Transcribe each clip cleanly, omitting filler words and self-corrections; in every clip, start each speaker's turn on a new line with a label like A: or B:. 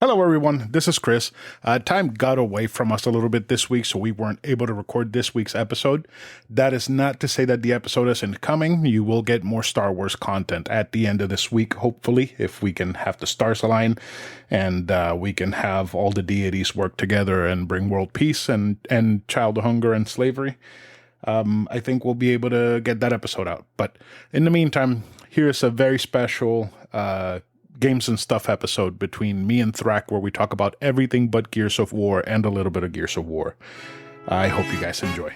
A: Hello, everyone. This is Chris. Time got away from us a little bit this week, so we weren't able to record this week's episode. That is not to say that the episode isn't coming. You will get more Star Wars content at the end of this week, hopefully, if we can have the stars align and we can have all the deities work together and bring world peace and child hunger and slavery. I think we'll be able to get that episode out. But in the meantime, here's a very special Games and Stuff episode between me and Thrak, where we talk about everything but Gears of War and a little bit of Gears of War. I hope you guys enjoy.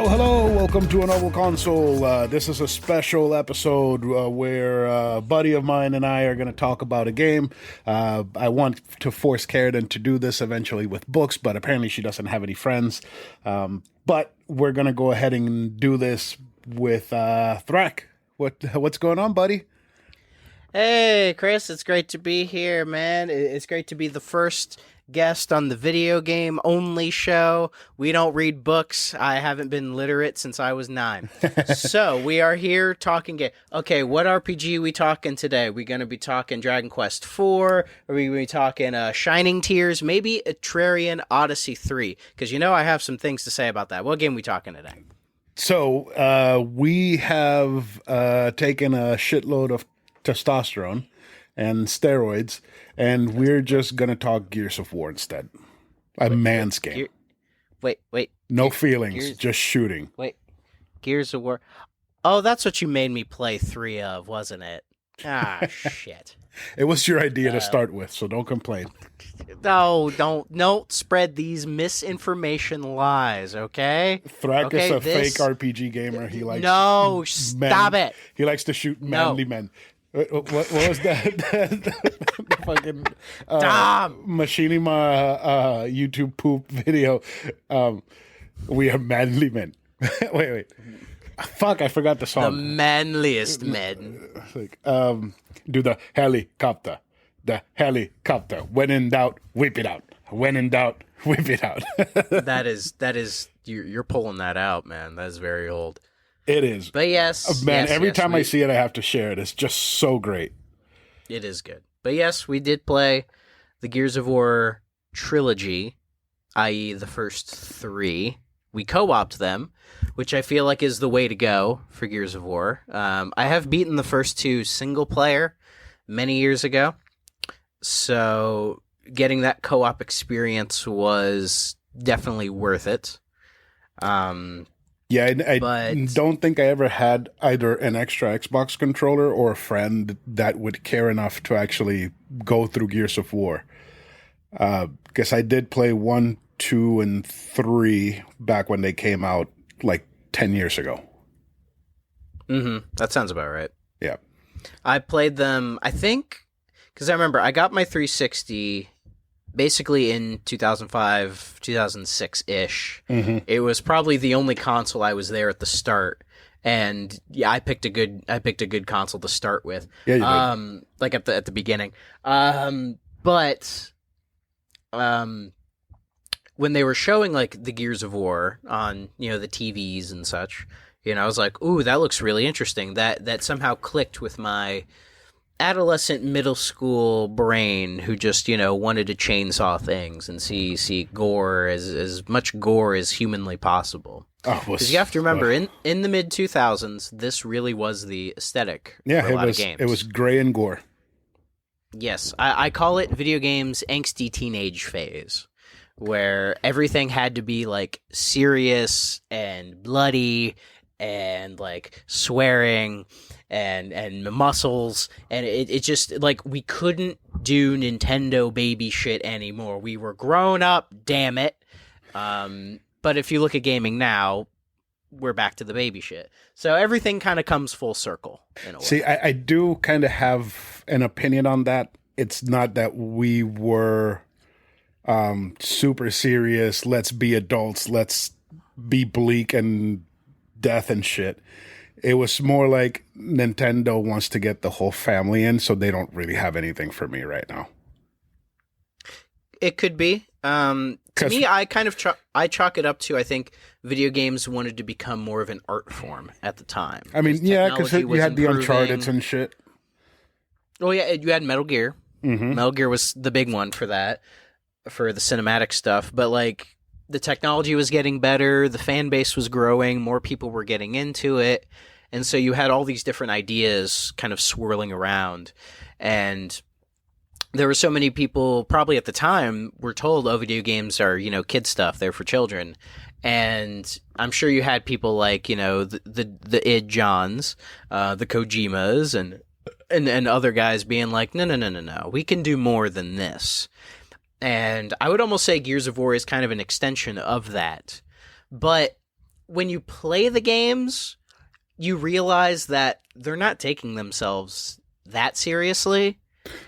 A: Hello, welcome to anovelconsole. This is a special episode where a buddy of mine and I are going to talk about a game. I want to force Karen to do this eventually with books, but apparently she doesn't have any friends. But we're going to go ahead and do this with Thrak. What's going on, buddy?
B: Hey, Chris, it's great to be here, man. It's great to be the first guest on the video game only show. We don't read books. I haven't been literate since I was 9. So we are here talking game. Okay, what RPG we talking today? We going to be talking Dragon Quest IV? Are we going to be talking Shining Tears? Maybe Atrarian Odyssey 3? Because I have some things to say about that. What game we talking today?
A: So we have taken a shitload of testosterone and steroids, and we're just gonna talk Gears of War instead. A man's game.
B: Wait.
A: No feelings, just shooting.
B: Wait, Gears of War. Oh, that's what you made me play 3 of, wasn't it? Ah, shit.
A: It was your idea to start with, so don't complain.
B: No, don't spread these misinformation lies, okay?
A: Thrak is a fake RPG gamer. He likes
B: stop it.
A: He likes to shoot manly men. What was that? The fucking Machinima YouTube poop video. We are manly men. wait. Fuck, I forgot the song.
B: The manliest men.
A: Do the helicopter. The helicopter. When in doubt, whip it out. When in doubt, whip it out.
B: that is you're pulling that out, man. That is very old.
A: It is.
B: But yes.
A: Man, every time I see it, I have to share it. It's just so great.
B: It is good. But yes, we did play the Gears of War trilogy, i.e. the first 3. We co-opted them, which I feel like is the way to go for Gears of War. I have beaten the first 2 single player many years ago. So getting that co-op experience was definitely worth it.
A: Yeah, I don't think I ever had either an extra Xbox controller or a friend that would care enough to actually go through Gears of War. Because I did play 1, 2, and 3 back when they came out like 10 years ago.
B: Mm-hmm. That sounds about right.
A: Yeah.
B: I played them, I think, because I remember I got my 360 basically in 2005, 2006-ish.
A: Mm-hmm.
B: It was probably the only console I was there at the start. And yeah, I picked a good console to start with.
A: Yeah, you did.
B: Like at the beginning. But when they were showing like the Gears of War on, the TVs and such, I was like, ooh, that looks really interesting. That somehow clicked with my adolescent middle school brain who just, wanted to chainsaw things and see gore, as much gore as humanly possible. Because you have to remember, in the mid-2000s, this really was the aesthetic for a lot of games.
A: It was gray and gore.
B: Yes, I call it video games angsty teenage phase, where everything had to be, like, serious and bloody and, like, swearing and muscles, and it just, like, we couldn't do Nintendo baby shit anymore. We were grown up, damn it. But if you look at gaming now, we're back to the baby shit. So everything kind of comes full circle in a way.
A: See, I do kind of have an opinion on that. It's not that we were super serious, let's be adults, let's be bleak and death and shit. It was more like Nintendo wants to get the whole family in, so they don't really have anything for me right now.
B: It could be. To me, I kind of I chalk it up to, I think video games wanted to become more of an art form at the time.
A: I mean, yeah, because you had the Uncharted and shit.
B: Oh yeah, you had Metal Gear.
A: Mm-hmm.
B: Metal Gear was the big one for that, for the cinematic stuff. But like the technology was getting better, the fan base was growing, more people were getting into it, and so you had all these different ideas kind of swirling around, and there were so many people probably at the time were told, oh, video games are, kid stuff, they're for children. And I'm sure you had people like, the id Johns, the Kojimas and other guys being like, no, we can do more than this. And I would almost say Gears of War is kind of an extension of that. But when you play the games, you realize that they're not taking themselves that seriously.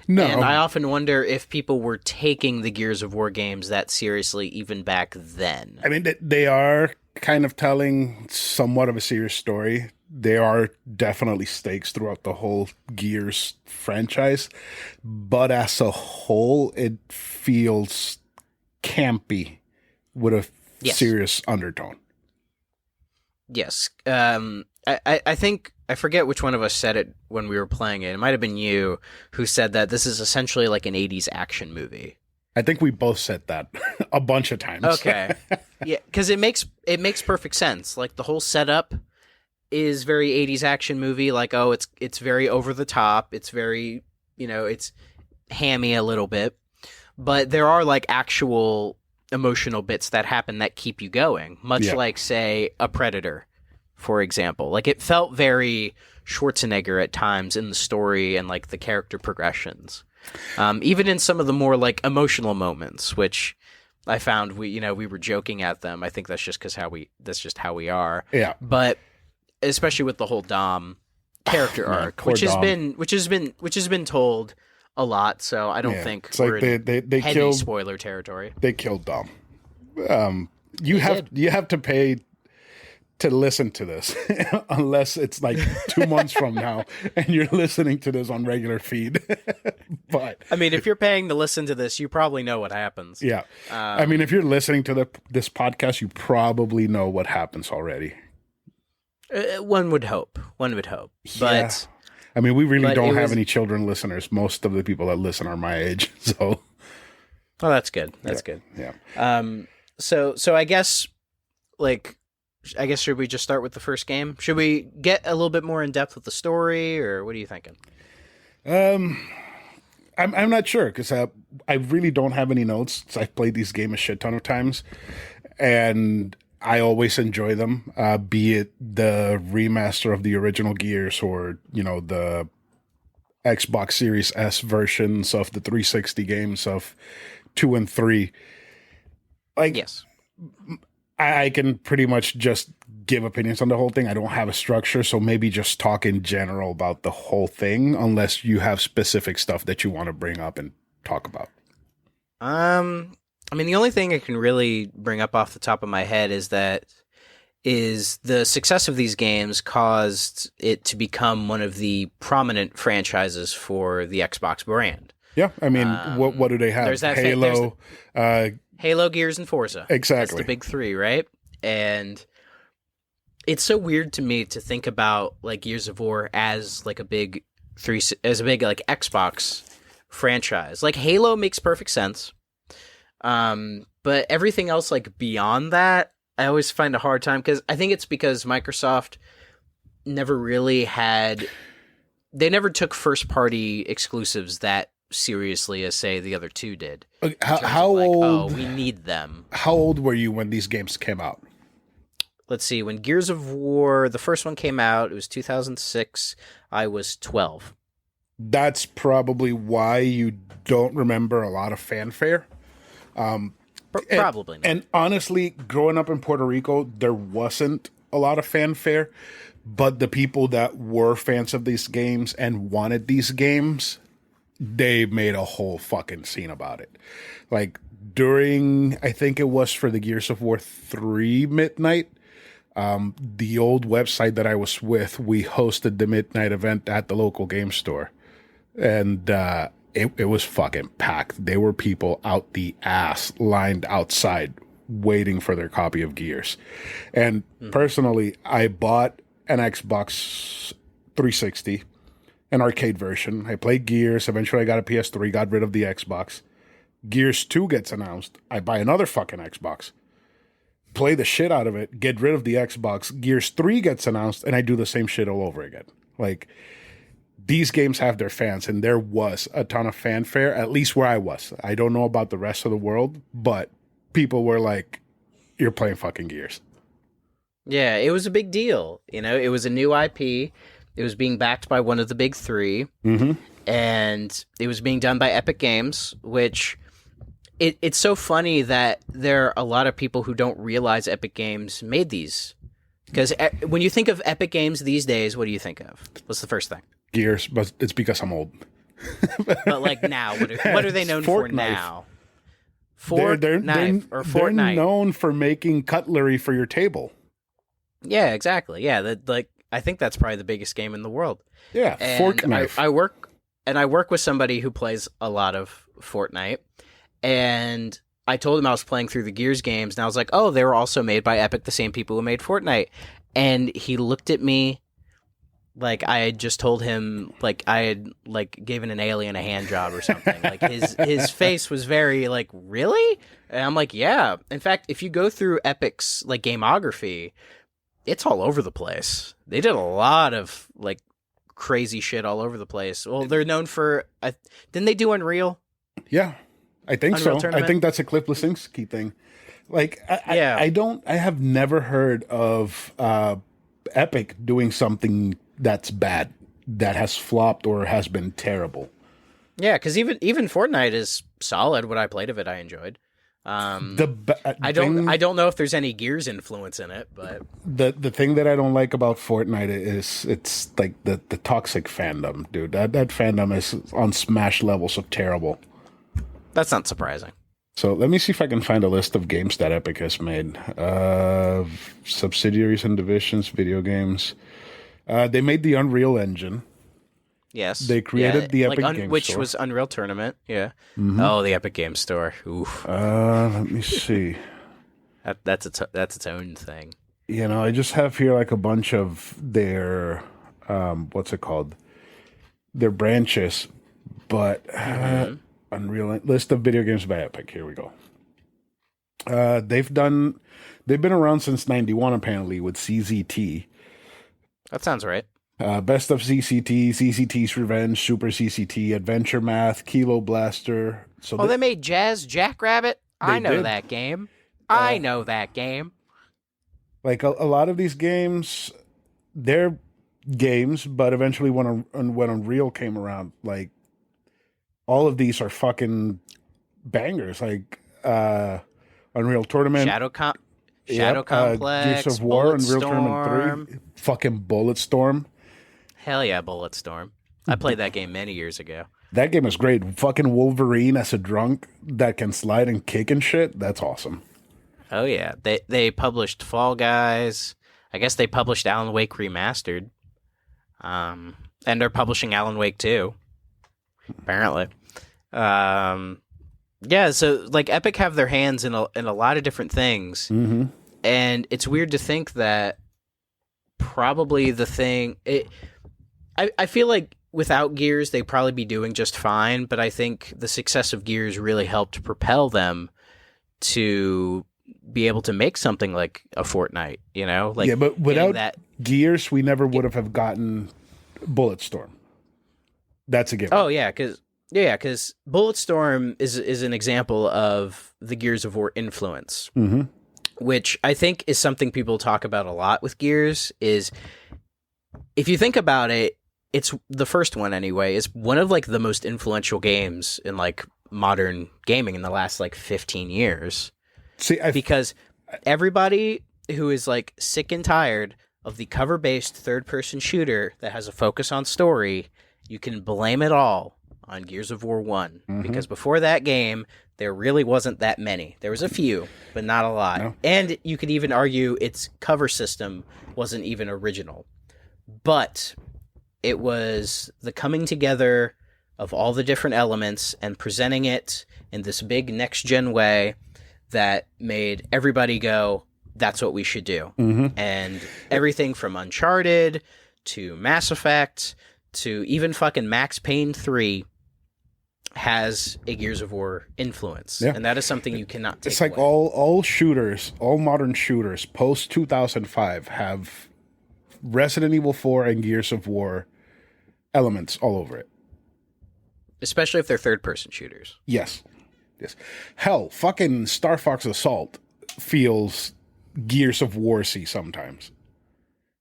A: No.
B: And I often wonder if people were taking the Gears of War games that seriously even back then.
A: I mean, they are kind of telling somewhat of a serious story. There are definitely stakes throughout the whole Gears franchise. But as a whole, it feels campy with a serious undertone.
B: Yes. I think, I forget which one of us said it when we were playing it. It might have been you who said that this is essentially like an 80s action movie.
A: I think we both said that a bunch of times.
B: Okay. Yeah, because it makes perfect sense. Like the whole setup is very 80s action movie. Like, oh, it's very over the top. It's very, it's hammy a little bit. But there are like actual emotional bits that happen that keep you going. Much like, say, a Predator, for example. Like, it felt very Schwarzenegger at times in the story and like the character progressions. Even in some of the more like emotional moments, which I found we were joking at them. I think that's just how we are.
A: Yeah.
B: But especially with the whole Dom character arc, which has been told a lot, so I don't think
A: it's
B: we're
A: like
B: in
A: they
B: heavy
A: killed
B: spoiler territory.
A: They killed Dom. You have to pay to listen to this unless it's like 2 months from now and you're listening to this on regular feed. But
B: I mean, if you're paying to listen to this, you probably know what happens.
A: Yeah. I mean, if you're listening to this podcast, you probably know what happens already.
B: One would hope. But
A: yeah. I mean, we really don't have any children listeners. Most of the people that listen are my age. So
B: well, that's good. That's good.
A: Yeah.
B: So I guess should we just start with the first game? Should we get a little bit more in depth with the story, or what are you thinking?
A: I'm not sure because I really don't have any notes. I've played these games a shit ton of times, and I always enjoy them. Be it the remaster of the original Gears or the Xbox Series S versions of the 360 games of 2 and 3. Like,
B: yes.
A: I can pretty much just give opinions on the whole thing. I don't have a structure, so maybe just talk in general about the whole thing, unless you have specific stuff that you want to bring up and talk about.
B: I mean, the only thing I can really bring up off the top of my head is the success of these games caused it to become one of the prominent franchises for the Xbox brand.
A: Yeah, I mean, what do they have?
B: There's that
A: Halo,
B: Halo, Gears, and Forza.
A: Exactly.
B: That's the big three, right? And it's so weird to me to think about like Gears of War as like a big like Xbox franchise. Like Halo makes perfect sense. But everything else like beyond that, I always find a hard time because I think it's because Microsoft never really they never took first party exclusives that seriously as say the other two did.
A: How old?
B: Oh, we need them.
A: How old were you when these games came out?
B: Let's see. When Gears of War, the first one came out, it was 2006. I was 12.
A: That's probably why you don't remember a lot of fanfare.
B: Probably not.
A: And honestly, growing up in Puerto Rico, there wasn't a lot of fanfare. But the people that were fans of these games and wanted these games, they made a whole fucking scene about it. Like during, I think it was for the Gears of War 3 midnight, The old website that I was with, we hosted the midnight event at the local game store, and it was fucking packed. There were people out the ass lined outside waiting for their copy of Gears. And personally, I bought an Xbox 360, an arcade version. I played Gears. Eventually, I got a PS3, got rid of the Xbox. Gears 2 gets announced. I buy another fucking Xbox, play the shit out of it, get rid of the Xbox. Gears 3 gets announced, and I do the same shit all over again. Like, these games have their fans, and there was a ton of fanfare, at least where I was. I don't know about the rest of the world, but people were like, you're playing fucking Gears.
B: Yeah, it was a big deal. You know, it was a new IP. It was being backed by one of the big three. And it was being done by Epic Games, which it's so funny that there are a lot of people who don't realize Epic Games made these. Because when you think of Epic Games these days, what do you think of? What's the first thing?
A: Gears, but it's because I'm old.
B: But like now, what are they known for now?
A: Fortnite or Fortnite? They're known for making cutlery for your table.
B: Yeah, exactly. Yeah, I think that's probably the biggest game in the world.
A: Yeah, fork knife.
B: I work with somebody who plays a lot of Fortnite, and I told him I was playing through the Gears games, and I was like, "Oh, they were also made by Epic, the same people who made Fortnite." And he looked at me like I had just told him, like I had like given an alien a hand job or something. Like his face was very like, "Really?" And I'm like, "Yeah." In fact, if you go through Epic's like gamography, it's all over the place. They did a lot of like crazy shit all over the place. Well, they're known for didn't they do Unreal?
A: Yeah, I think
B: Unreal
A: so.
B: Tournament?
A: I think that's a Cliff Lesinski thing. Like, I have never heard of Epic doing something that's bad, that has flopped or has been terrible.
B: Yeah, because even Fortnite is solid. What I played of it, I enjoyed. I don't know if there's any Gears influence in it, but
A: the thing that I don't like about Fortnite is it's like the toxic fandom, dude. That fandom is on Smash levels of terrible.
B: That's not surprising.
A: So let me see if I can find a list of games that Epic has made. Subsidiaries and divisions, video games. They made the Unreal Engine.
B: Yes.
A: They created the Epic Games
B: which
A: Store.
B: was Unreal Tournament. Yeah. Oh, the Epic Games Store. Oof.
A: Let me see.
B: That's its own thing.
A: You know, I just have here like a bunch of their what's it called? Their branches, but Unreal list of video games by Epic. Here we go. They've been around since '91 apparently with CZT.
B: That sounds right.
A: Best of CCT, CCT's Revenge, Super CCT, Adventure Math, Kilo Blaster. So
B: they made Jazz Jackrabbit. I know that game. I know that game.
A: Like a lot of these games, they're games, but eventually when Unreal came around, like all of these are fucking bangers. Like Unreal Tournament,
B: Shadow Complex,
A: Gears of War, Unreal
B: Bulletstorm.
A: Tournament 3, fucking Bulletstorm.
B: Hell yeah, Bulletstorm. I played that game many years ago.
A: That game is great. Fucking Wolverine as a drunk that can slide and kick and shit. That's awesome.
B: Oh yeah, they published Fall Guys. I guess they published Alan Wake Remastered. And they're publishing Alan Wake 2. Apparently. Yeah, so like Epic have their hands in a lot of different things. And it's weird to think that probably the thing I feel like without Gears they'd probably be doing just fine, but I think the success of Gears really helped propel them to be able to make something like a Fortnite, you know? Like,
A: yeah, but without Gears, we never would have gotten Bulletstorm. That's a given.
B: Oh yeah, because Bulletstorm is an example of the Gears of War influence, which I think is something people talk about a lot with Gears. Is if you think about it, it's the first one anyway. Is one of like the most influential games in like modern gaming in the last like 15 years.
A: See,
B: because everybody who is like sick and tired of the cover-based third-person shooter that has a focus on story, you can blame it all on Gears of War 1.
A: Mm-hmm.
B: Because before that game, there really wasn't that many. There was a few, but not a lot.
A: No.
B: And you could even argue its cover system wasn't even original. But it was the coming together of all the different elements and presenting it in this big next-gen way that made everybody go, that's what we should do.
A: Mm-hmm.
B: And everything from Uncharted to Mass Effect to even fucking Max Payne 3 has a Gears of War influence. Yeah. And that is something you cannot take
A: It's like
B: away.
A: all shooters, all modern shooters post 2005 have Resident Evil 4 and Gears of War elements all over it.
B: Especially if they're third-person shooters.
A: Yes. Hell, fucking Star Fox Assault feels Gears of War-y sometimes.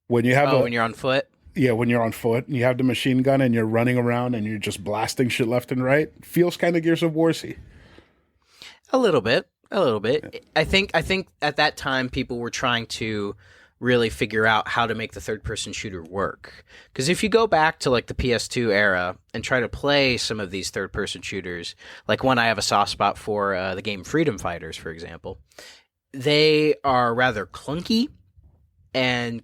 A: When you have
B: when you're on foot?
A: Yeah, when you're on foot and you have the machine gun and you're running around and you're just blasting shit left and right, feels kind of Gears of War-y.
B: A little bit. Yeah. I think at that time people were trying to really figure out how to make the third-person shooter work. Because if you go back to like the PS2 era and try to play some of these third-person shooters, like one I have a soft spot for, the game Freedom Fighters, for example, they are rather clunky and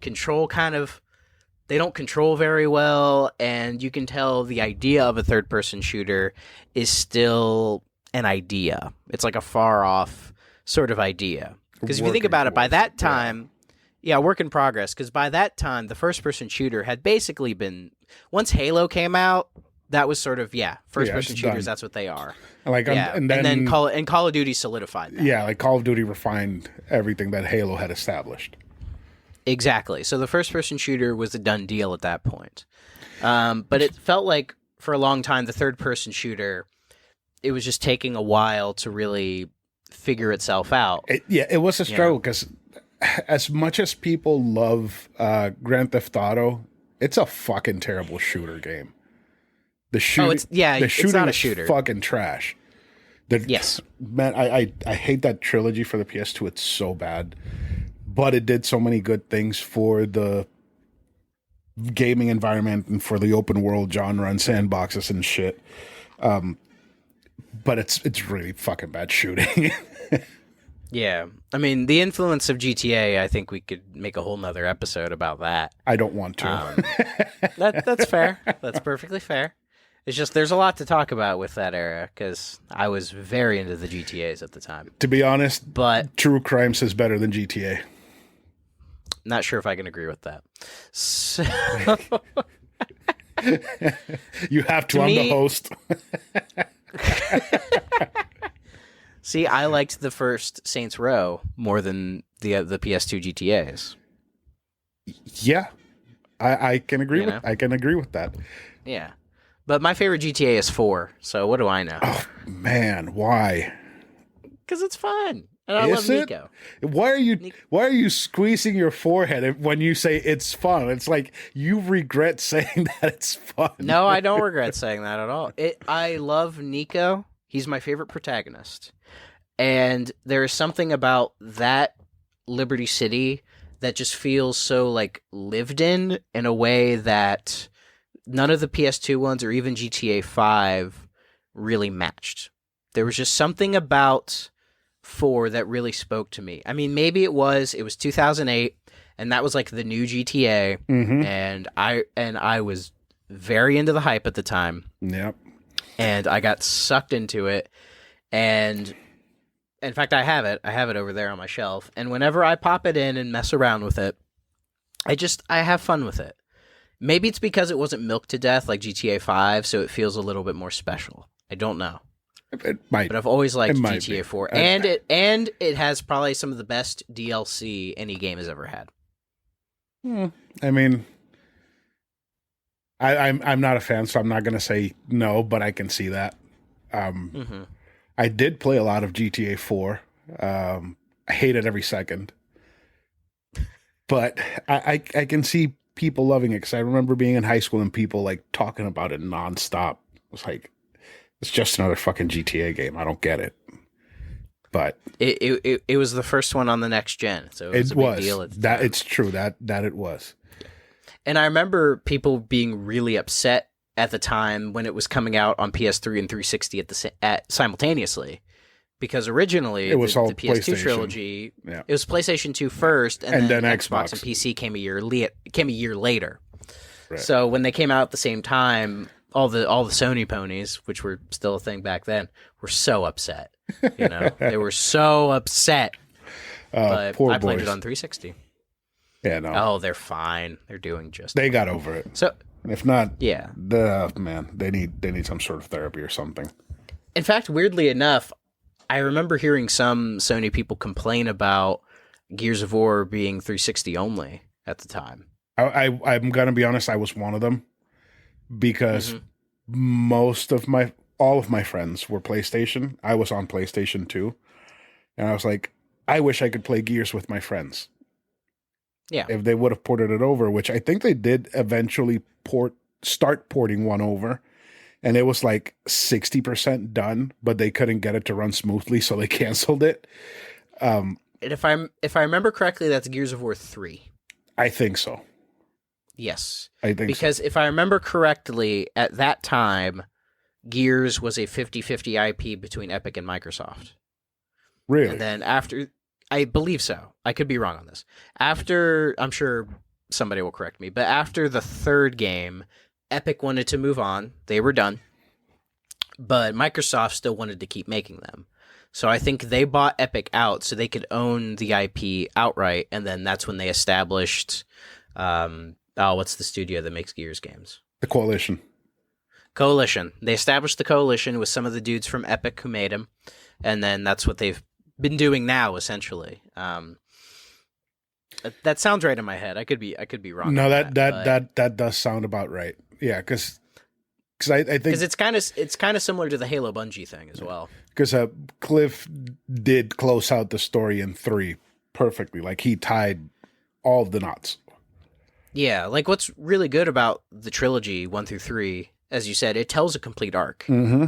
B: they don't control very well, and you can tell the idea of a third-person shooter is still an idea. It's like a far-off sort of idea. Because if you think about it, by that time... Yeah, work in progress, because by that time, the first-person shooter had basically been... Once Halo came out, that was sort of, first-person shooters, that's what they are. And then Call of Duty solidified that.
A: Yeah, like Call of Duty refined everything that Halo had established.
B: Exactly. So the first-person shooter was a done deal at that point. But it felt like, for a long time, the third-person shooter, it was just taking a while to really figure itself out.
A: It was a struggle, because as much as people love Grand Theft Auto, it's a fucking terrible shooter game. The shooting
B: it's not a shooter.
A: Is fucking trash.
B: Yes.
A: Man, I hate that trilogy for the PS2. It's so bad. But it did so many good things for the gaming environment and for the open world genre and sandboxes and shit. But it's really fucking bad shooting.
B: Yeah. I mean, the influence of GTA, I think we could make a whole nother episode about that.
A: I don't want to.
B: That's fair. That's perfectly fair. It's just there's a lot to talk about with that era, because I was very into the GTAs at the time.
A: To be honest, True Crime says better than GTA.
B: Not sure if I can agree with that. So...
A: You have to, I'm the host.
B: See, I liked the first Saints Row more than the PS2 GTAs.
A: Yeah, I can agree I can agree with that.
B: Yeah, but my favorite GTA is 4. So what do I know?
A: Oh man, why?
B: Because it's fun, and I love Nico.
A: Why are you squeezing your forehead when you say it's fun? It's like you regret saying that it's fun.
B: No, I don't regret saying that at all. I love Nico. He's my favorite protagonist. And there is something about that Liberty City that just feels so like lived in a way that none of the PS2 ones or even GTA 5 really matched. There was just something about 4 that really spoke to me. I mean, maybe it was 2008 and that was like the new GTA, and I was very into the hype at the time.
A: Yep.
B: And I got sucked into it, and in fact, I have it over there on my shelf. And whenever I pop it in and mess around with it, I have fun with it. Maybe it's because it wasn't milked to death like GTA 5, so it feels a little bit more special. I don't know.
A: It might.
B: But I've always liked GTA 4. And it has probably some of the best DLC any game has ever had.
A: I mean, I'm not a fan, so I'm not going to say no, but I can see that. I did play a lot of GTA 4. I hate it every second. But I can see people loving it, because I remember being in high school and people like talking about it nonstop. It was like, it's just another fucking GTA game. I don't get it. But
B: it was the first one on the next gen, so it was a big deal.
A: It's true that it was.
B: And I remember people being really upset at the time when it was coming out on PS3 and 360 simultaneously. Because originally
A: it was all
B: the PS2 trilogy, it was PlayStation 2 first, and then Xbox and PC came a year later. Right. So when they came out at the same time, all the Sony ponies, which were still a thing back then, were so upset. You know, they were so upset. But I played it on 360.
A: Yeah, no.
B: Oh, they're fine. They're doing just.
A: They got over it.
B: So
A: if not,
B: yeah,
A: they need some sort of therapy or something.
B: In fact, weirdly enough, I remember hearing some Sony people complain about Gears of War being 360 only at the time.
A: I'm gonna be honest. I was one of them because all of my friends were PlayStation. I was on PlayStation 2, and I was like, I wish I could play Gears with my friends.
B: Yeah,
A: if they would have ported it over, which I think they did eventually start porting one over. And it was like 60% done, but they couldn't get it to run smoothly, so they canceled it.
B: And if I remember correctly, that's Gears of War 3.
A: I think so.
B: Yes.
A: I think
B: because if I remember correctly, at that time, Gears was a 50-50 IP between Epic and Microsoft.
A: Really?
B: And then after, I believe so. I could be wrong on this. After, I'm sure somebody will correct me, but after the third game, Epic wanted to move on. They were done. But Microsoft still wanted to keep making them. So I think they bought Epic out so they could own the IP outright, and then that's when they established what's the studio that makes Gears games?
A: The Coalition.
B: They established the Coalition with some of the dudes from Epic who made them, and then that's what they've been doing now, essentially. That sounds right in my head. I could be wrong.
A: No, that does sound about right. Yeah, because I think
B: it's kind of similar to the Halo Bungie thing as well.
A: Because Cliff did close out the story in 3 perfectly. Like he tied all of the knots.
B: Yeah, like what's really good about the trilogy 1 through 3, as you said, it tells a complete arc.
A: Mm-hmm.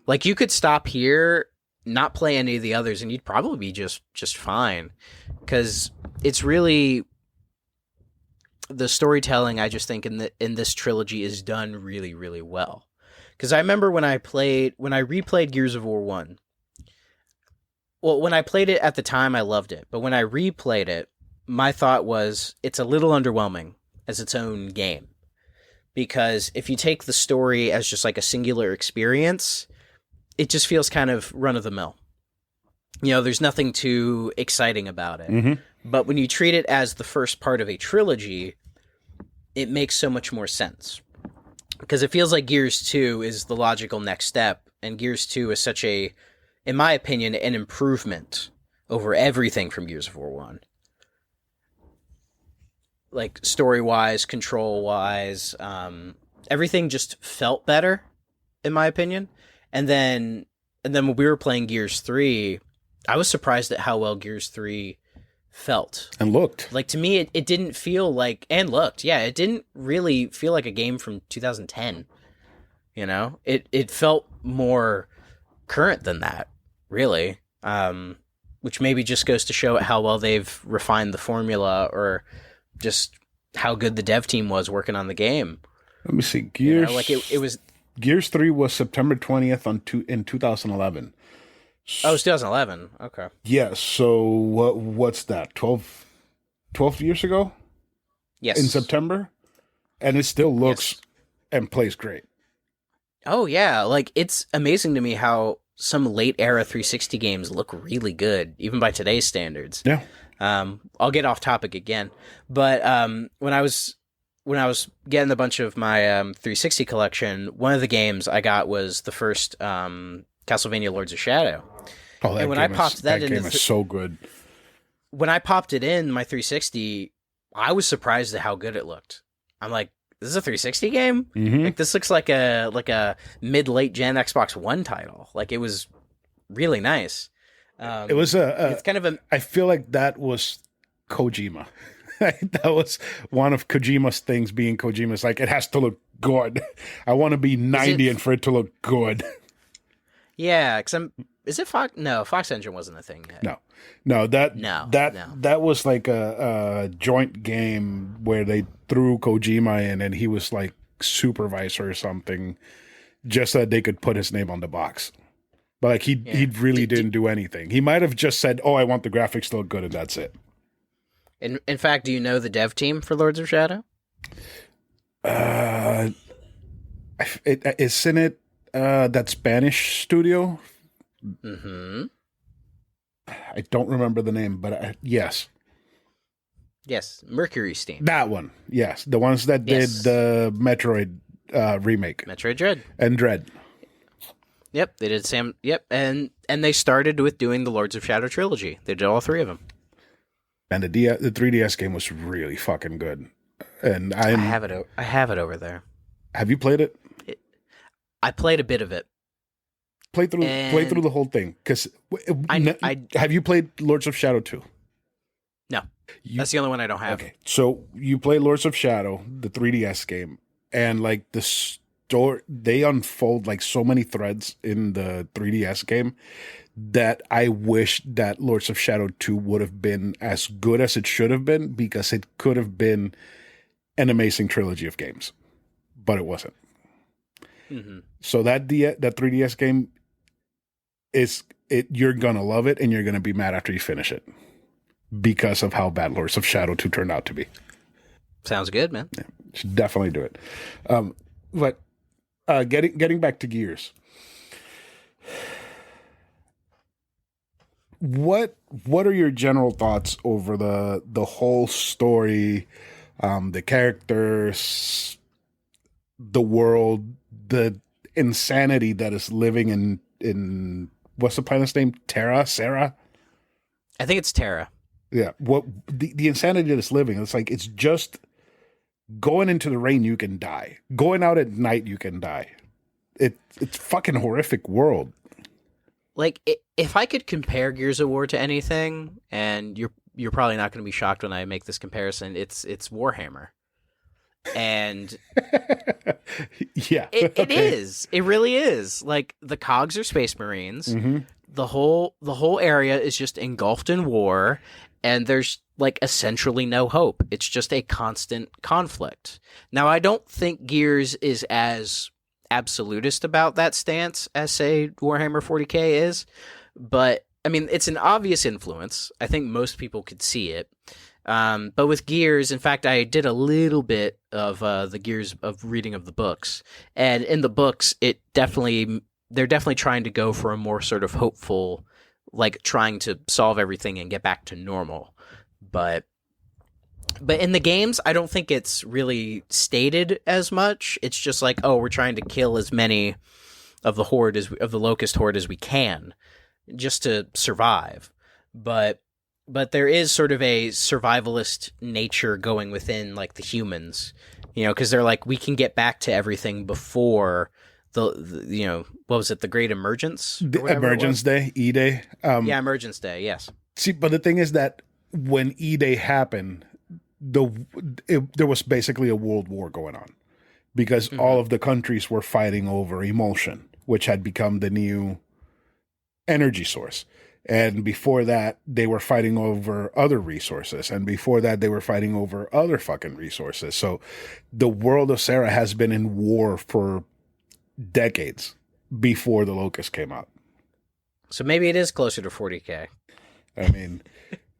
B: Like you could stop here, not play any of the others, and you'd probably be just fine. Because it's really the storytelling, I just think in this trilogy is done really, really well. Because I remember when I replayed Gears of War 1. Well, when I played it at the time, I loved it. But when I replayed it, my thought was it's a little underwhelming as its own game. Because if you take the story as just like a singular experience, it just feels kind of run-of-the-mill. You know, there's nothing too exciting about it.
A: Mm-hmm.
B: But when you treat it as the first part of a trilogy, it makes so much more sense. Because it feels like Gears 2 is the logical next step, and Gears 2 is such a, in my opinion, an improvement over everything from Gears of War 1. Like, story-wise, control-wise, everything just felt better, in my opinion. And then when we were playing Gears 3, I was surprised at how well Gears 3 felt.
A: And looked.
B: Like, to me, it didn't feel like... And looked, yeah. It didn't really feel like a game from 2010. You know? It felt more current than that, really. Which maybe just goes to show how well they've refined the formula, or just how good the dev team was working on the game.
A: Let me see. Gears...
B: You know, like, it was...
A: Gears 3 was September 20th in 2011.
B: Oh, it's 2011. Okay.
A: Yeah, so what's that? 12 years ago?
B: Yes.
A: In September? And it still looks and plays great.
B: Oh, yeah. Like, it's amazing to me how some late-era 360 games look really good, even by today's standards.
A: Yeah.
B: I'll get off topic again. But when I was getting a bunch of my 360 collection, one of the games I got was the first Castlevania Lords of Shadow.
A: Oh, that
B: and when
A: game
B: I popped that
A: game is so good.
B: When I popped it in my 360, I was surprised at how good it looked. I'm like, this is a 360 game?
A: Mm-hmm.
B: Like, this looks like a mid-late gen Xbox One title. Like, it was really nice.
A: It was
B: it's kind of a...
A: I feel like that was Kojima. That was one of Kojima's things being Kojima's. Like, it has to look good. I want to be 90 and for it to look good.
B: Yeah, because is it Fox? No, Fox Engine wasn't a thing yet.
A: No, that was like a joint game where they threw Kojima in, and he was like supervisor or something, just so that they could put his name on the box. But like he really didn't do anything. He might have just said, "Oh, I want the graphics to look good," and that's it.
B: In fact, do you know the dev team for Lords of Shadow?
A: Isn't it that Spanish studio?
B: Mm-hmm.
A: I don't remember the name, but yes.
B: Yes, Mercury Steam.
A: That one, yes. The ones that did the Metroid remake.
B: Metroid Dread.
A: And Dread.
B: Yep, they did Sam. Yep, and they started with doing the Lords of Shadow trilogy. They did all three of them.
A: And the 3DS game was really fucking good. And I
B: have it over there.
A: Have you played it?
B: I played a bit of it.
A: Play through the whole thing. Because have you played Lords of Shadow 2?
B: No. That's the only one I don't have.
A: Okay. So you play Lords of Shadow, the 3DS game, and like the story, they unfold like so many threads in the 3DS game that I wish that Lords of Shadow 2 would have been as good as it should have been, because it could have been an amazing trilogy of games. But it wasn't.
B: Mm-hmm.
A: So that 3DS game you're gonna love it, and you're gonna be mad after you finish it, because of how bad Lords of Shadow 2 turned out to be.
B: Sounds good, man.
A: Yeah, should definitely do it. But getting back to Gears, what are your general thoughts over the whole story, the characters, the world, the insanity that is living in what's the planet's name? Sarah?
B: I think it's Terra.
A: Yeah. What the insanity that is living, it's like, it's just going into the rain, you can die. Going out at night, you can die. It's fucking horrific world.
B: Like, if I could compare Gears of War to anything, and you're probably not going to be shocked when I make this comparison, it's Warhammer. And
A: yeah,
B: it is. It really is. Like, the cogs are Space Marines.
A: Mm-hmm.
B: The whole area is just engulfed in war, and there's like essentially no hope. It's just a constant conflict. Now, I don't think Gears is as absolutist about that stance as, say, Warhammer 40K is, but I mean, it's an obvious influence. I think most people could see it. But with Gears, in fact, I did a little bit of the Gears of reading of the books, and in the books, they're definitely trying to go for a more sort of hopeful, like trying to solve everything and get back to normal. But in the games, I don't think it's really stated as much. It's just like, oh, we're trying to kill as many of the Locust Horde as we can, just to survive. But there is sort of a survivalist nature going within, like, the humans, because they're like, we can get back to everything before the what was it, the Great Emergence?
A: Emergence Day, E-Day.
B: Yeah, Emergence Day, yes.
A: See, but the thing is that when E-Day happened, there was basically a world war going on, because all of the countries were fighting over emulsion, which had become the new energy source. And before that, they were fighting over other resources. And before that, they were fighting over other fucking resources. So the world of Sarah has been in war for decades before the Locust came out.
B: So maybe it is closer to 40K.
A: I mean,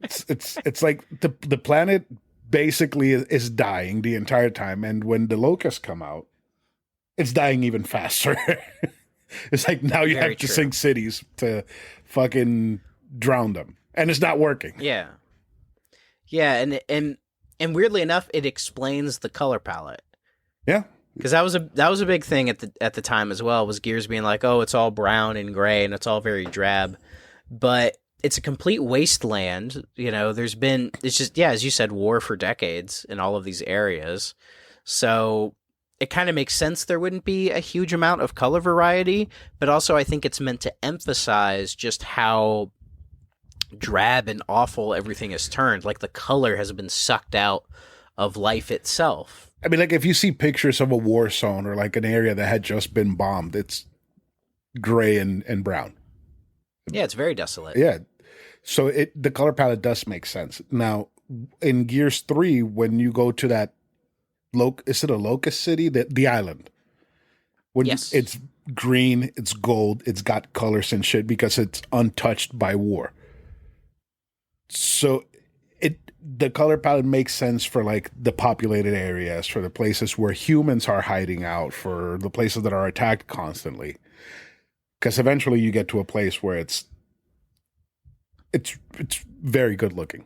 A: it's like the planet basically is dying the entire time. And when the Locusts come out, it's dying even faster. It's like now you
B: Very
A: have to
B: true.
A: sink cities to fucking drown them, and it's not working.
B: Yeah, and weirdly enough, it explains the color palette.
A: Yeah,
B: because that was a big thing at the time as well. Was Gears being like, oh, it's all brown and gray and it's all very drab, but it's a complete wasteland. It's just, as you said, war for decades in all of these areas. So it kind of makes sense there wouldn't be a huge amount of color variety, but also I think it's meant to emphasize just how drab and awful everything has turned. Like, the color has been sucked out of life itself.
A: I mean, like, if you see pictures of a war zone or like an area that had just been bombed, it's gray and brown.
B: Yeah, it's very desolate.
A: Yeah. So the color palette does make sense. Now, in Gears 3, when you go to that is it a locust city? The island. When
B: Yes.
A: it's green, it's gold, it's got colors and shit because it's untouched by war. So the color palette makes sense for like the populated areas, for the places where humans are hiding out, for the places that are attacked constantly. Because eventually you get to a place where it's very good looking.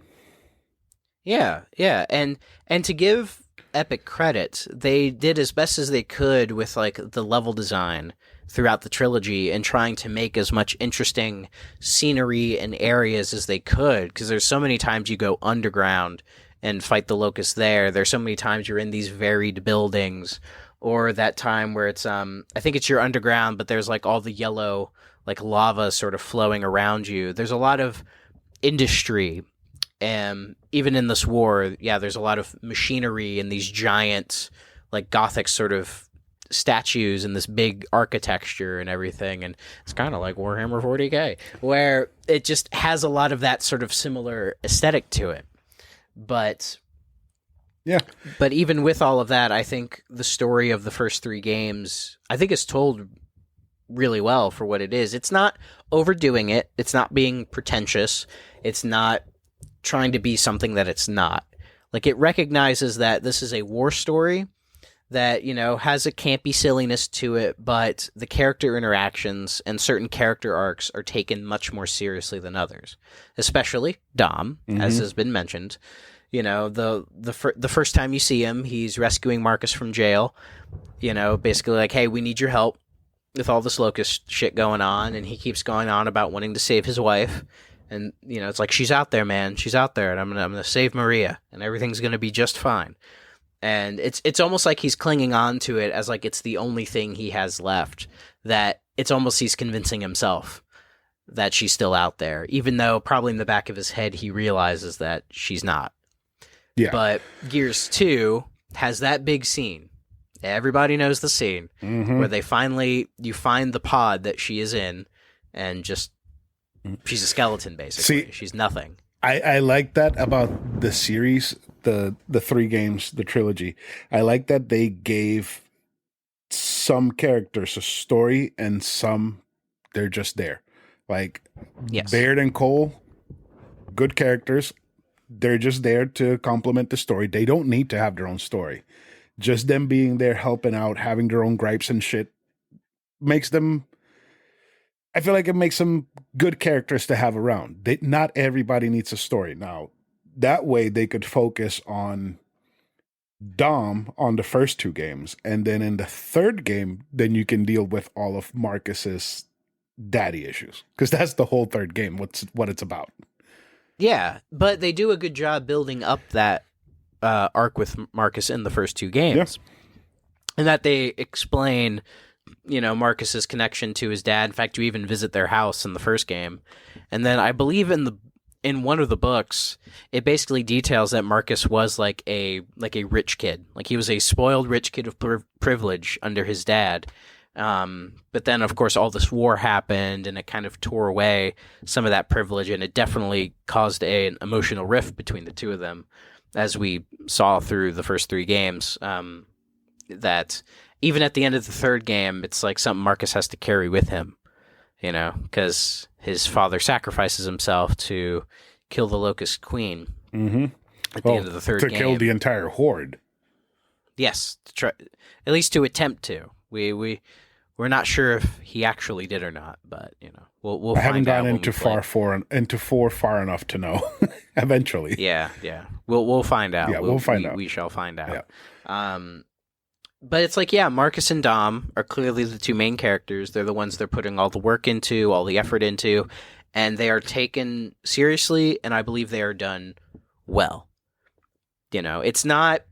B: Yeah, yeah, and to give Epic credit, they did as best as they could with like the level design throughout the trilogy and trying to make as much interesting scenery and areas as they could, because there's so many times you go underground and fight the locusts there. There's so many times you're in these varied buildings, or that time where it's I think it's you're underground, but there's like all the yellow like lava sort of flowing around you. There's a lot of industry. Even in this war, yeah, there's a lot of machinery and these giant, like Gothic sort of statues and this big architecture and everything. And it's kind of like Warhammer 40K, where it just has a lot of that sort of similar aesthetic to it. But
A: yeah,
B: but even with all of that, I think the story of the first three games, I think, is told really well for what it is. It's not overdoing it. It's not being pretentious. It's not trying to be something that it's not. Like, it recognizes that this is a war story that, you know, has a campy silliness to it, but the character interactions and certain character arcs are taken much more seriously than others, especially Dom, as has been mentioned. You know, the first time you see him, he's rescuing Marcus from jail, you know, basically like, hey, we need your help with all this locust shit going on, and he keeps going on about wanting to save his wife. And, you know, it's like, she's out there, man. She's out there, and I'm gonna save Maria, and everything's gonna be just fine. And it's almost like he's clinging on to it as like it's the only thing he has left. That it's almost he's convincing himself that she's still out there, even though probably in the back of his head he realizes that she's not.
A: Yeah.
B: But Gears 2 has that big scene. Everybody knows the scene where you find the pod that she is in, and just she's a skeleton, basically.
A: See,
B: she's nothing.
A: I like that about the series, the three games, the trilogy. I like that they gave some characters a story and some they're just there. Like Baird and Cole, good characters. They're just there to complement the story. They don't need to have their own story. Just them being there, helping out, having their own gripes and shit makes them... I feel like it makes them good characters to have around. Not everybody needs a story. Now, that way they could focus on Dom on the first two games. And then in the third game, then you can deal with all of Marcus's daddy issues. Because that's the whole third game, what it's about.
B: Yeah, but they do a good job building up that arc with Marcus in the first two games. Yeah. And that they explain... you know, Marcus's connection to his dad. In fact, you even visit their house in the first game. And then I believe in one of the books, it basically details that Marcus was like a rich kid. Like, he was a spoiled rich kid of privilege under his dad. But then, of course, all this war happened, and it kind of tore away some of that privilege, and it definitely caused an emotional rift between the two of them, as we saw through the first three games. That... even at the end of the third game, it's like something Marcus has to carry with him, you know, because his father sacrifices himself to kill the Locust Queen at the end of the third game.
A: To kill the entire horde.
B: Yes, at least to attempt to. We're not sure if he actually did or not, but, you know, we'll find out. I haven't gone
A: into four far enough to know. Eventually.
B: Yeah. We'll find out.
A: Yeah, we'll find out.
B: We shall find out.
A: Yeah.
B: But it's like, yeah, Marcus and Dom are clearly the two main characters. They're the ones they're putting all the work into, all the effort into, and they are taken seriously, and I believe they are done well. You know, it's not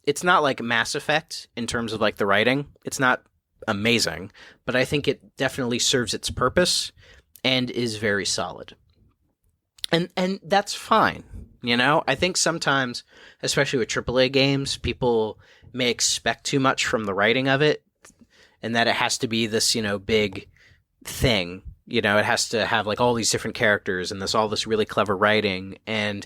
B: like Mass Effect in terms of like the writing. It's not amazing, but I think it definitely serves its purpose and is very solid. And that's fine. You know, I think sometimes, especially with AAA games, people may expect too much from the writing of it, and that it has to be this, you know, big thing. You know, it has to have like all these different characters and all this really clever writing, and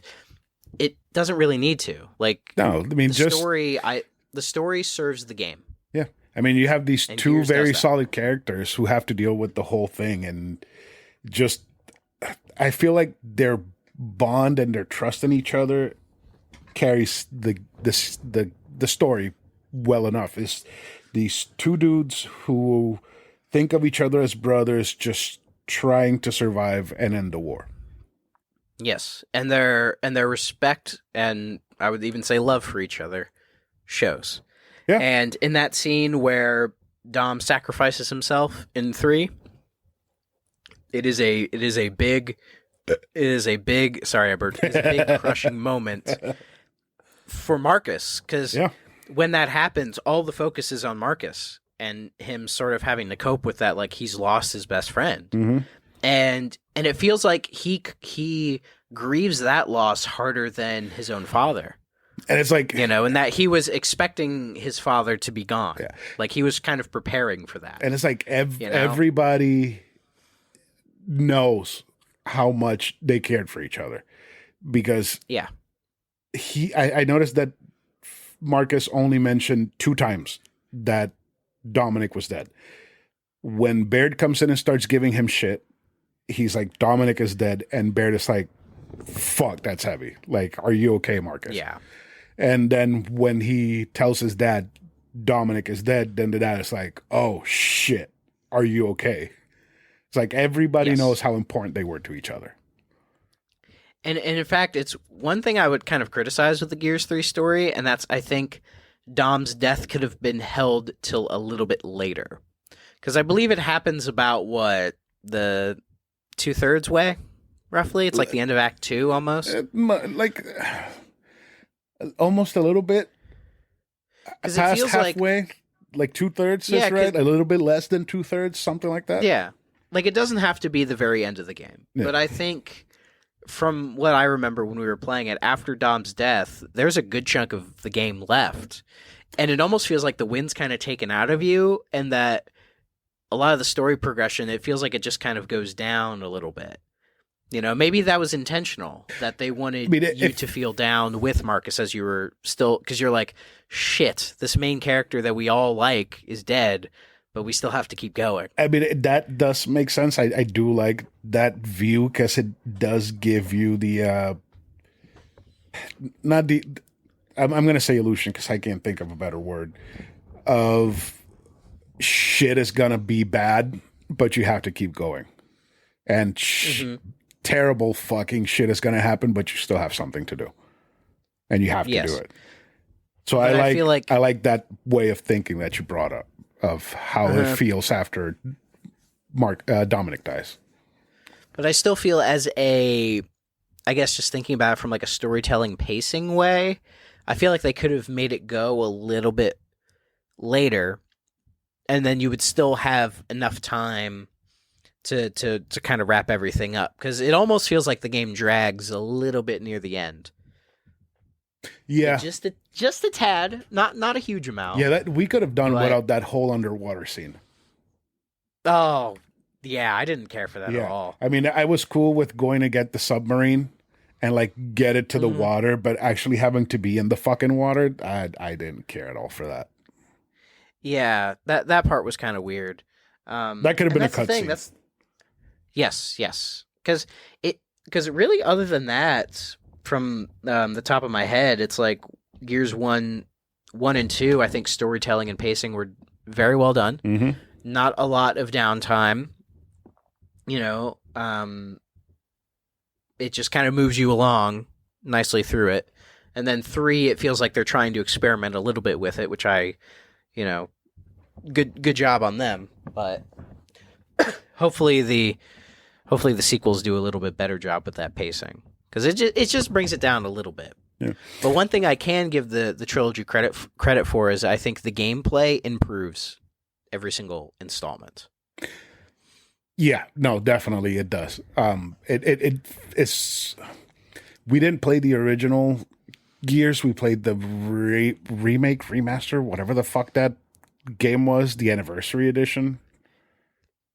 B: it doesn't really need to. Like,
A: No, I mean,
B: the story serves the game.
A: Yeah. I mean, you have these
B: And
A: two
B: Gears
A: very
B: does that.
A: solid characters who have to deal with the whole thing, and just I feel like their bond and their trust in each other carries the story well enough. Is these two dudes who think of each other as brothers, just trying to survive and end the war.
B: Yes, and their respect, and I would even say love for each other shows.
A: Yeah.
B: And in that scene where Dom sacrifices himself in 3, it is a big sorry, Albert, it's a big crushing moment for Marcus, because when that happens, all the focus is on Marcus and him sort of having to cope with that, like he's lost his best friend.
A: Mm-hmm.
B: And it feels like he grieves that loss harder than his own father.
A: And it's like,
B: and that he was expecting his father to be gone.
A: Yeah.
B: Like he was kind of preparing for that.
A: And it's like everybody knows how much they cared for each other, because I noticed that Marcus only mentioned 2 times that Dominic was dead. When Baird comes in and starts giving him shit, he's like, Dominic is dead. And Baird is like, fuck, that's heavy. Like, are you okay, Marcus?
B: Yeah.
A: And then when he tells his dad Dominic is dead, then the dad is like, oh shit, are you okay? It's like everybody knows how important they were to each other.
B: And in fact, it's one thing I would kind of criticize with the Gears 3 story, and that's, I think Dom's death could have been held till a little bit later. Because I believe it happens about, the 2/3 way, roughly? It's like the end of Act 2, almost?
A: Almost a little bit.
B: Because
A: Past
B: it feels
A: halfway, like 2/3 is right? A little bit less than 2/3, something like that?
B: Yeah. Like, it doesn't have to be the very end of the game.
A: Yeah.
B: But I think, from what I remember when we were playing it, after Dom's death, there's a good chunk of the game left. And it almost feels like the wind's kind of taken out of you, and that a lot of the story progression, it feels like it just kind of goes down a little bit. Maybe that was intentional, that they wanted you to feel down with Marcus as you were still, because you're like, shit, this main character that we all like is dead, but we still have to keep going.
A: I mean, that does make sense. I do like that view, because it does give you the, I'm going to say illusion, because I can't think of a better word, of shit is going to be bad, but you have to keep going. And terrible fucking shit is going to happen, but you still have something to do, and you have to do it. So I like that way of thinking that you brought up, of how it feels after Dominic dies.
B: But I still feel, I guess just thinking about it from like a storytelling pacing way, I feel like they could have made it go a little bit later, and then you would still have enough time to kind of wrap everything up, because it almost feels like the game drags a little bit near the end.
A: Yeah,
B: just a tad, not a huge amount.
A: Yeah, that we could have done without that whole underwater scene.
B: Oh, yeah, I didn't care for that at all.
A: I mean, I was cool with going to get the submarine and like get it to the water, but actually having to be in the fucking water, I didn't care at all for that.
B: Yeah, that part was kind of weird.
A: That could have been a cutscene.
B: Yes, because really, other than that, from the top of my head, it's like Gears 1 and 2, I think storytelling and pacing were very well done.
A: Mm-hmm.
B: Not a lot of downtime. It just kind of moves you along nicely through it. And then 3, it feels like they're trying to experiment a little bit with it, which good job on them. But hopefully the sequels do a little bit better job with that pacing, because it just brings it down a little bit.
A: Yeah.
B: But one thing I can give the trilogy credit for is I think the gameplay improves every single installment.
A: Yeah, no, definitely it does. It's we didn't play the original Gears. We played the remake, remaster, whatever the fuck that game was, the anniversary edition.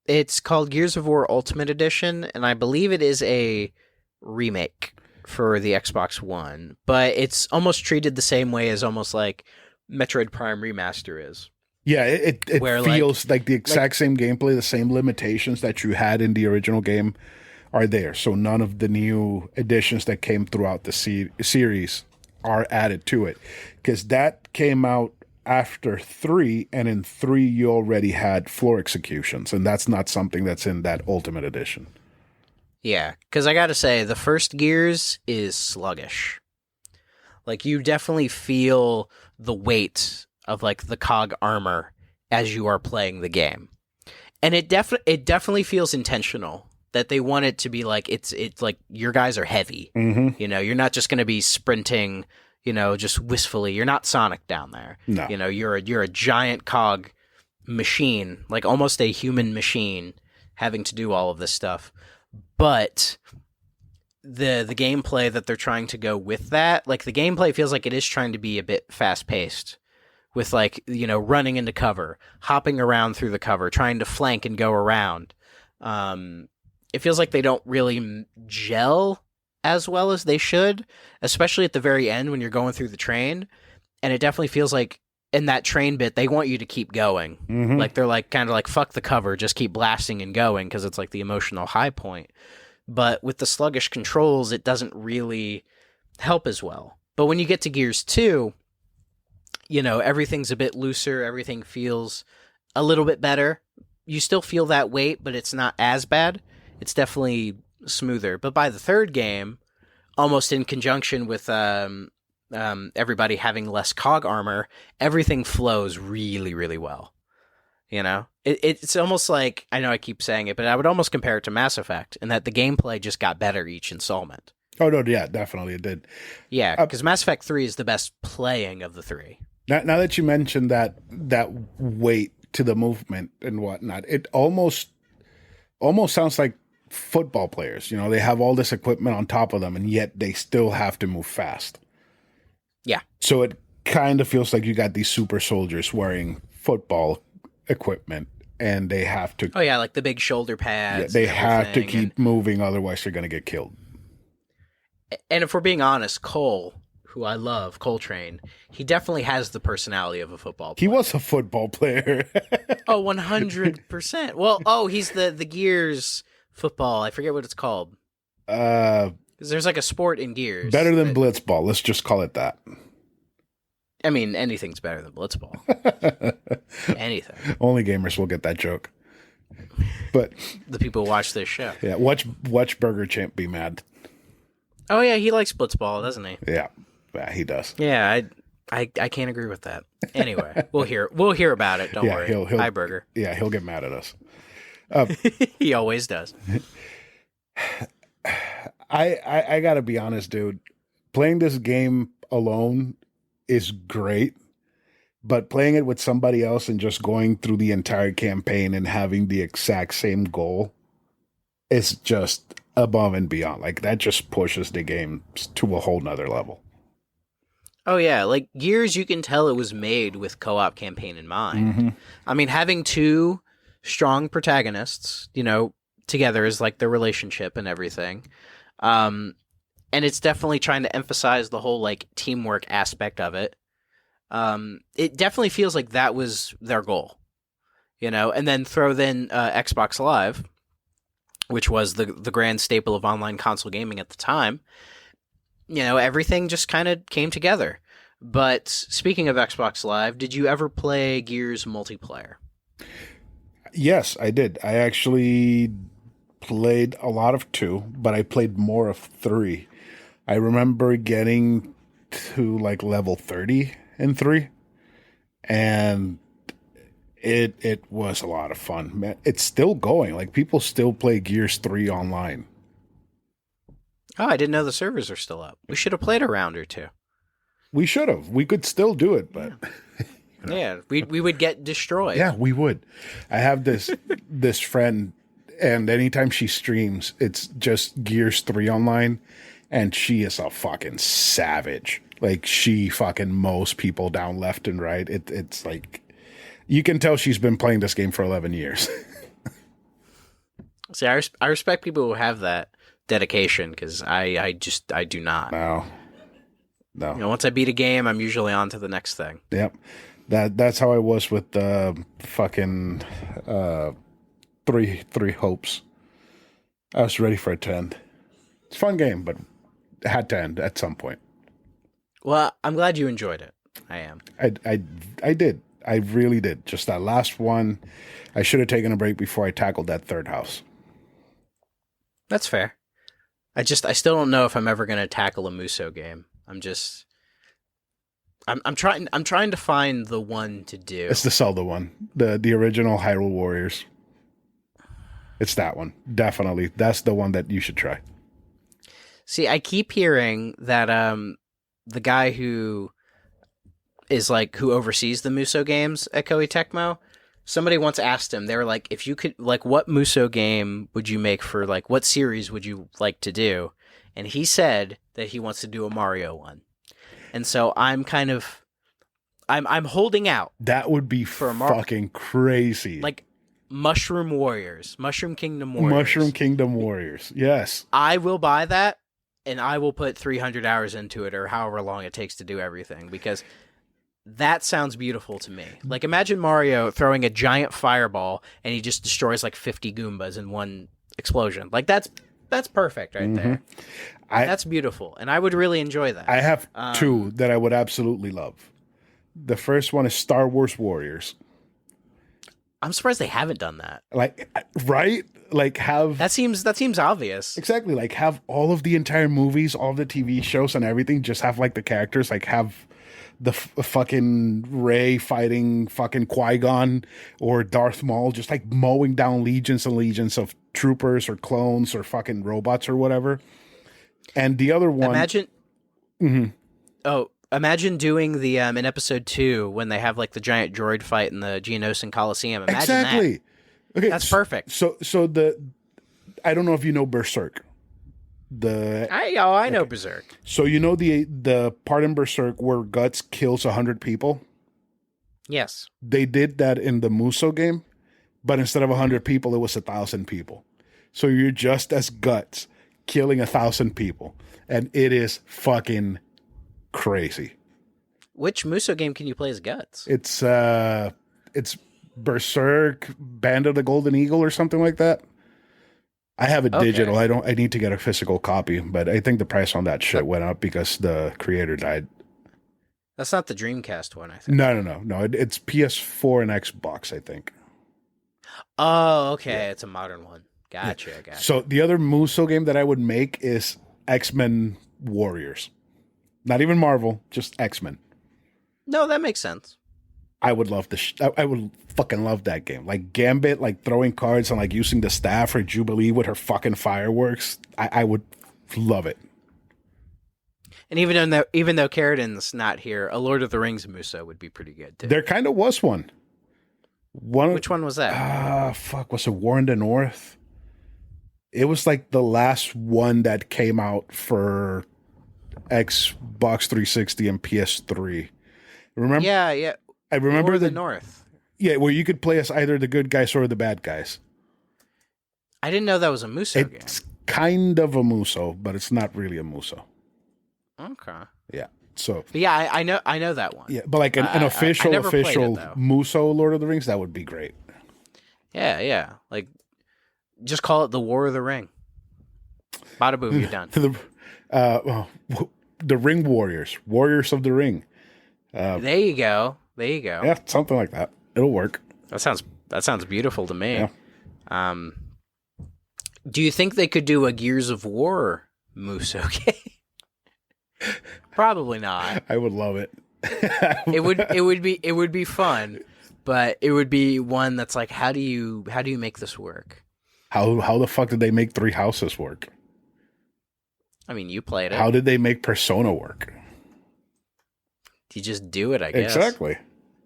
B: It's called Gears of War Ultimate Edition, and I believe it is a remake. for the Xbox One, but it's almost treated the same way as almost like Metroid Prime Remaster is.
A: Yeah, it
B: Where,
A: feels like the exact same gameplay, the same limitations that you had in the original game are there. So none of the new additions that came throughout the series are added to it. Because that came out after 3, and in 3 you already had floor executions, and that's not something that's in that Ultimate Edition.
B: Yeah, because I gotta say, the first Gears is sluggish. Like, you definitely feel the weight of, like, the cog armor as you are playing the game. And it definitely feels intentional that they want it to be like, it's like, your guys are heavy.
A: Mm-hmm.
B: You know, you're not just going to be sprinting, you know, just wistfully. You're not Sonic down there.
A: No.
B: You know, you're a giant cog machine, like almost a human machine having to do all of this stuff. But the gameplay that they're trying to go with that, like, the gameplay feels like it is trying to be a bit fast-paced with, like, you know, running into cover, hopping around through the cover, trying to flank and go around. It feels like they don't really gel as well as they should, especially at the very end when you're going through the train. And it definitely feels like in that train bit, they want you to keep going.
A: Mm-hmm.
B: Like, they're like, kind of like, fuck the cover, just keep blasting and going, because it's like the emotional high point. But with the sluggish controls, it doesn't really help as well. But when you get to Gears 2, you know, everything's a bit looser, everything feels a little bit better. You still feel that weight, but it's not as bad. It's definitely smoother. But by the third game, almost in conjunction with everybody having less cog armor, everything flows really, really well. You know, it's almost like, I know I keep saying it, but I would almost compare it to Mass Effect, in that the gameplay just got better each installment.
A: Oh, no, yeah, definitely it did.
B: Yeah, because Mass Effect 3 is the best playing of the 3.
A: Now that you mentioned that weight to the movement and whatnot, it almost sounds like football players. You know, they have all this equipment on top of them, and yet they still have to move fast.
B: Yeah.
A: So it kind of feels like you got these super soldiers wearing football equipment, and they have to.
B: Oh yeah, like the big shoulder pads.
A: Yeah, they have to keep moving, otherwise they're going to get killed.
B: And if we're being honest, Cole, who I love, Coltrane, he definitely has the personality of a football player.
A: He was a football player.
B: Oh, 100%. Well, he's the Gears football. I forget what it's called. 'Cause there's like a sport in Gears.
A: Better than Blitzball. Let's just call it that.
B: I mean, anything's better than Blitzball. Anything.
A: Only gamers will get that joke. But
B: the people who watch this show.
A: Yeah, watch Burger Champ be mad.
B: Oh yeah, he likes Blitzball, doesn't he?
A: Yeah, he does.
B: Yeah, I can't agree with that. Anyway, we'll hear about it. Don't worry. Hi, Burger.
A: Yeah, he'll get mad at us.
B: He always does.
A: I gotta be honest, dude. Playing this game alone is great, but playing it with somebody else and just going through the entire campaign and having the exact same goal is just above and beyond. Like, that just pushes the game to a whole nother level.
B: Oh yeah, like Gears, you can tell it was made with co-op campaign in mind.
A: Mm-hmm.
B: I mean, having two strong protagonists, you know, together is like their relationship and everything. And it's definitely trying to emphasize the whole like teamwork aspect of it. It definitely feels like that was their goal, you know, and then throw in Xbox Live, which was the grand staple of online console gaming at the time. You know, everything just kind of came together. But speaking of Xbox Live, did you ever play Gears multiplayer?
A: Yes, I did. I actually played a lot of 2, but I played more of 3. I remember getting to like level 30 in 3, and it was a lot of fun. Man, it's still going. Like, people still play Gears 3 online.
B: Oh, I didn't know the servers are still up. We should have played a round or two.
A: We should have. We could still do it, but
B: you know. Yeah, we would get destroyed.
A: Yeah, we would. I have this friend, and anytime she streams, it's just Gears 3 online, and she is a fucking savage. Like, she fucking mows people down left and right. It's like, you can tell she's been playing this game for 11 years.
B: See, I respect people who have that dedication because I do not.
A: No. No.
B: You know, once I beat a game, I'm usually on to the next thing.
A: Yep. That's how I was with fucking three hopes. I was ready for it to end. It's a fun game, but it had to end at some point.
B: Well, I'm glad you enjoyed it. I am.
A: I did. I really did. Just that last one, I should have taken a break before I tackled that third house.
B: That's fair. I still don't know if I'm ever going to tackle a Muso game. I'm trying to find the one to do.
A: It's the Zelda one, the original Hyrule Warriors. It's that one, definitely. That's the one that you should try.
B: See, I keep hearing that the guy who is like who oversees the Muso games at Koei Tecmo, somebody once asked him, they were like, if you could, like, what Muso game would you make for, like, what series would you like to do? And he said that he wants to do a Mario one. And so I'm kind of, I'm holding out.
A: That would be for fucking crazy.
B: Like Mushroom Warriors, Mushroom Kingdom Warriors.
A: Mushroom Kingdom Warriors, yes.
B: I will buy that, and I will put 300 hours into it, or however long it takes to do everything, because that sounds beautiful to me. Like, imagine Mario throwing a giant fireball, and he just destroys like 50 Goombas in one explosion. Like, that's perfect right there. That's beautiful, and I would really enjoy that.
A: I have two that I would absolutely love. The first one is Star Wars Warriors.
B: I'm surprised they haven't done that.
A: Like, right? Like, have...
B: That seems obvious.
A: Exactly. Like, have all of the entire movies, all of the TV shows and everything, just have, like, the characters, like, have the fucking Rey fighting fucking Qui-Gon or Darth Maul, just, like, mowing down legions and legions of troopers or clones or fucking robots or whatever. And the other one...
B: Imagine... Imagine doing the in episode 2 when they have like the giant droid fight in the Geonosis Coliseum. Imagine
A: exactly.
B: That. Okay, that's perfect.
A: So I don't know if you know Berserk.
B: I know Berserk.
A: So you know the part in Berserk where Guts kills 100 people?
B: Yes.
A: They did that in the Muso game, but instead of 100 people, it was 1,000 people. So you're just as Guts killing 1,000 people, and it is fucking crazy.
B: Which Muso game can you play as Guts?
A: It's Berserk, Band of the Golden Eagle or something like that. I have it digital. I need to get a physical copy, but I think the price on that shit went up because the creator died.
B: That's not the Dreamcast one, I think.
A: No. It's PS4 and Xbox, I think.
B: Oh, okay. Yeah. It's a modern one. Gotcha.
A: So the other Muso game that I would make is X-Men Warriors. Not even Marvel, just X-Men.
B: No, that makes sense.
A: I would love I would fucking love that game. Like Gambit, like throwing cards and like using the staff or Jubilee with her fucking fireworks. I would love it.
B: And even though Carradin's not here, a Lord of the Rings Muso would be pretty good too.
A: There kind of was one.
B: Which one was that?
A: Was it War in the North? It was like the last one that came out for Xbox 360 and PS3. Remember?
B: Yeah.
A: I remember
B: War in the North.
A: Yeah, where you could play as either the good guys or the bad guys.
B: I didn't know that was a Muso game.
A: It's kind of a Muso, but it's not really a Muso.
B: Okay.
A: Yeah. So.
B: But yeah, I know that one.
A: Yeah, but like an official
B: it,
A: Muso Lord of the Rings, that would be great.
B: Yeah. Like, just call it the War of the Ring. Bada boom, you're done.
A: The Ring Warriors of the Ring.
B: There you go.
A: Yeah, something like that. It'll work.
B: That sounds beautiful to me.
A: Yeah.
B: Do you think they could do a Gears of War Muso game? Probably not.
A: I would love it.
B: it would be fun, but it would be one that's like, how do you make this work?
A: How the fuck did they make Three Houses work?
B: I mean, you played it.
A: How did they make Persona work?
B: You just do it, I guess.
A: Exactly.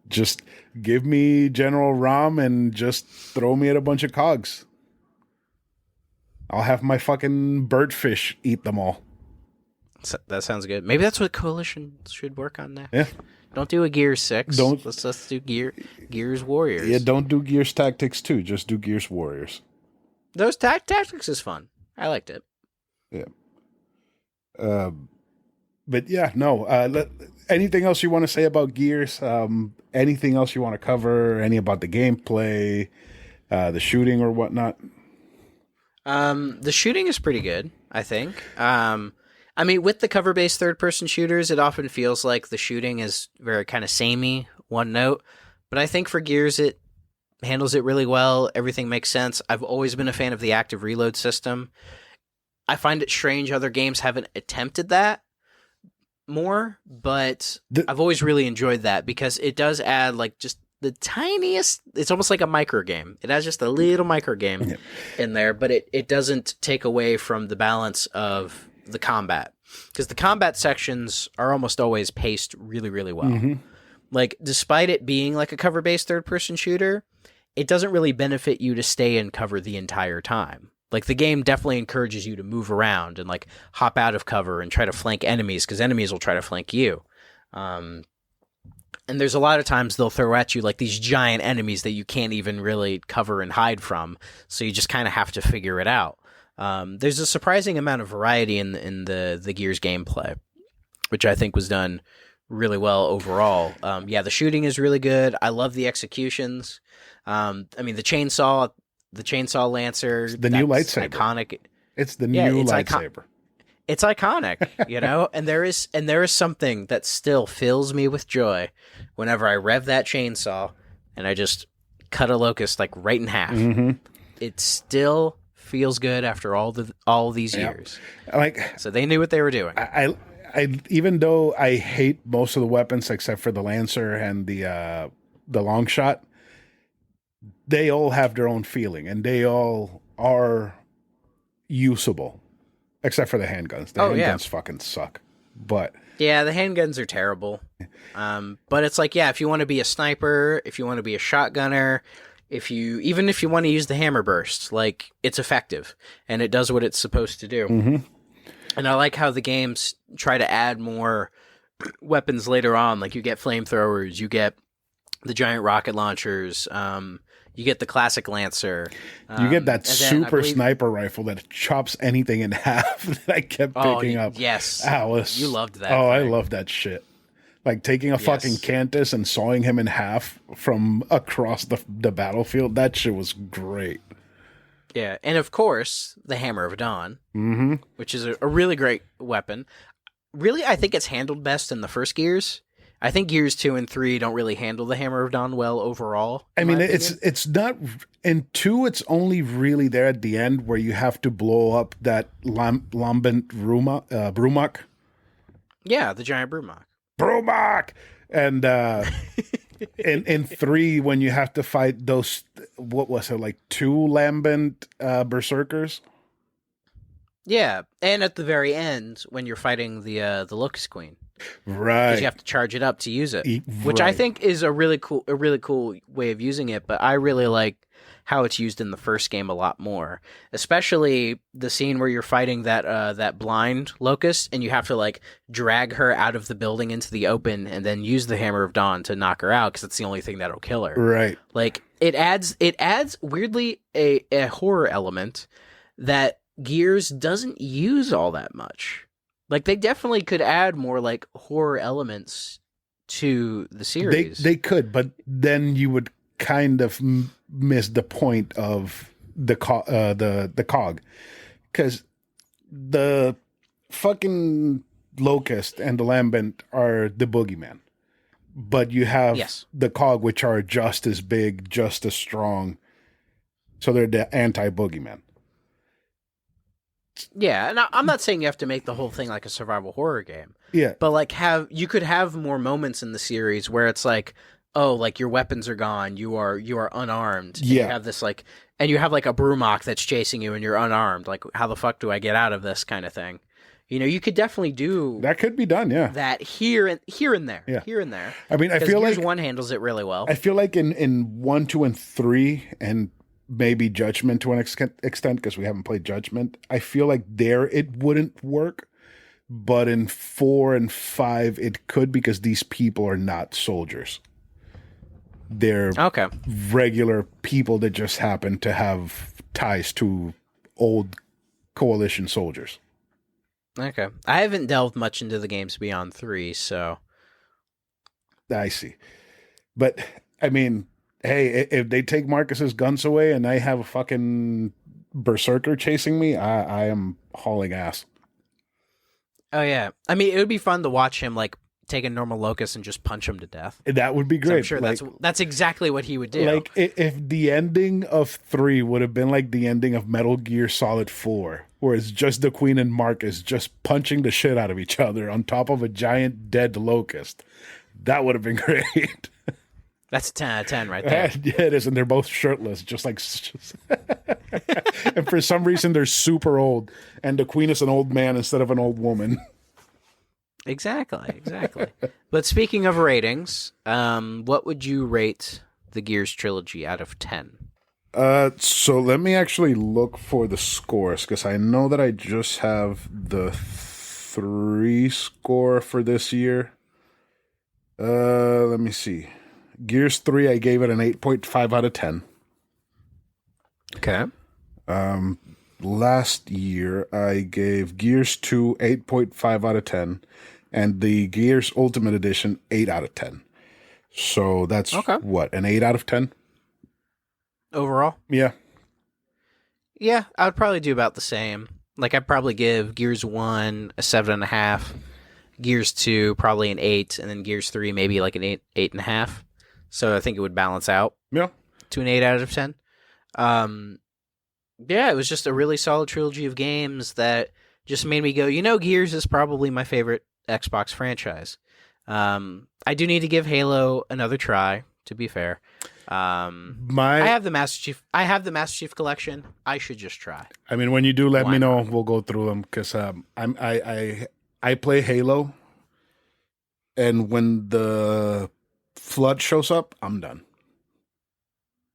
A: Just give me General Rom and just throw me at a bunch of cogs. I'll have my fucking birdfish eat them all.
B: That sounds good. Maybe that's what Coalition should work on next.
A: Yeah.
B: Don't do a Gears 6. Let's do Gears Warriors.
A: Yeah, don't do Gears Tactics 2. Just do Gears Warriors.
B: Those Tactics is fun. I liked it.
A: Yeah. But yeah, no. Anything else you want to say about Gears? Anything else you want to cover? Any about the gameplay, the shooting or whatnot?
B: The shooting is pretty good, I think. I mean, with the cover-based third-person shooters, it often feels like the shooting is very kind of samey, one note. But I think for Gears, it handles it really well. Everything makes sense. I've always been a fan of the active reload system. I find it strange other games haven't attempted that more, but I've always really enjoyed that because it does add like just the tiniest. It's almost like a micro game. It has just a little micro game in there, but it doesn't take away from the balance of the combat, because the combat sections are almost always paced really, really well.
A: Mm-hmm.
B: Like, despite it being like a cover-based third-person shooter, it doesn't really benefit you to stay in cover the entire time. Like, the game definitely encourages you to move around and, like, hop out of cover and try to flank enemies, because enemies will try to flank you. And there's a lot of times they'll throw at you, like, these giant enemies that you can't even really cover and hide from, so you just kind of have to figure it out. There's a surprising amount of variety in the Gears gameplay, which I think was done really well overall. Yeah, the shooting is really good. I love the executions. I mean, the chainsaw lancer,
A: the new lightsaber,
B: iconic.
A: It's the new lightsaber.
B: It's iconic, you know. and there is something that still fills me with joy whenever I rev that chainsaw and I just cut a locust like right in half.
A: Mm-hmm.
B: It still feels good after all these years.
A: Like,
B: so they knew what they were doing.
A: I even though I hate most of the weapons except for the lancer and the long shot, they all have their own feeling and they all are usable, except for the handguns. The handguns fucking suck. But
B: yeah, the handguns are terrible. But it's like, yeah, if you want to be a sniper, if you want to be a shotgunner, even if you want to use the hammer burst, like, it's effective and it does what it's supposed to do.
A: Mm-hmm.
B: And I like how the games try to add more weapons later on. Like, you get flamethrowers, you get the giant rocket launchers, you get the classic lancer.
A: You get that super sniper rifle that chops anything in half that I kept picking up.
B: Yes.
A: Alice.
B: You loved that.
A: Oh, thing. I love that shit. Like, taking a fucking Cantus and sawing him in half from across the battlefield. That shit was great.
B: Yeah, and of course, the Hammer of Dawn, which is a really great weapon. Really, I think it's handled best in the first Gears. I think Gears 2 and 3 don't really handle the Hammer of Dawn well overall.
A: I mean, it's not... In 2, it's only really there at the end where you have to blow up that lambent Brumak.
B: Yeah, the giant
A: Brumak! And in 3, when you have to fight those... What was it, like 2 lambent berserkers?
B: Yeah, and at the very end, when you're fighting the Locust Queen.
A: Right.
B: Because you have to charge it up to use it, which I think is a really cool way of using it. But I really like how it's used in the first game a lot more, especially the scene where you're fighting that blind locust and you have to like drag her out of the building into the open and then use the Hammer of Dawn to knock her out because it's the only thing that'll kill her.
A: Right.
B: Like, it adds weirdly a horror element that Gears doesn't use all that much. Like, they definitely could add more, like, horror elements to the series.
A: They could, but then you would kind of miss the point of the cog. Because the fucking locust and the lambent are the boogeyman. But you have the cog, which are just as big, just as strong. So they're the anti-boogeyman.
B: Yeah, and I'm not saying you have to make the whole thing like a survival horror game.
A: Yeah.
B: But like you could have more moments in the series where it's like, oh, like your weapons are gone, you are unarmed.
A: Yeah.
B: You have this like, and you have like a Brumak that's chasing you and you're unarmed. Like, how the fuck do I get out of this kind of thing? You know, you could definitely do
A: that. Could be done, yeah.
B: That here and there, here and there.
A: I mean, I feel like
B: Gears 1 handles it really well.
A: I feel like in 1, 2, and 3, and maybe Judgment to an extent because we haven't played Judgment. I feel like there it wouldn't work, but in 4 and 5 it could because these people are not soldiers. They're regular people that just happen to have ties to old coalition soldiers.
B: Okay. I haven't delved much into the games beyond 3, so
A: I see. But I mean, hey, if they take Marcus's guns away and I have a fucking berserker chasing me, I am hauling ass.
B: oh yeah. I mean, it would be fun to watch him like take a normal locust and just punch him to death.
A: That would be
B: 'Cause I'm
A: great.
B: sure
A: Like,
B: that's exactly what he would do.
A: like if the ending of 3 would have been like the ending of Metal Gear Solid 4, where it's just the Queen and Marcus just punching the shit out of each other on top of a giant dead locust, that would have been great.
B: That's a 10 out of 10 right there.
A: Yeah, it is, and they're both shirtless, just like. And for some reason, they're super old, and the Queen is an old man instead of an old woman.
B: Exactly. But speaking of ratings, what would you rate the Gears trilogy out of 10?
A: So let me actually look for the scores, because I know that I just have the 3 score for this year. Let me see. Gears 3, I gave it an 8.5 out of 10.
B: Okay.
A: Last year, I gave Gears 2 8.5 out of 10, and the Gears Ultimate Edition 8 out of 10. So that's what, an 8 out of 10?
B: Overall?
A: Yeah.
B: Yeah, I would probably do about the same. Like, I'd probably give Gears 1 a 7.5, Gears 2 probably an 8, and then Gears 3 maybe like an 8.5. So I think it would balance out to an 8 out of 10. Yeah, it was just a really solid trilogy of games that just made me go, Gears is probably my favorite Xbox franchise. I do need to give Halo another try, to be fair. I have the Master Chief. I have the Master Chief Collection. I should just try.
A: I mean, when you do, let me know. We'll go through them, because I play Halo, and when the Flood shows up, I'm done.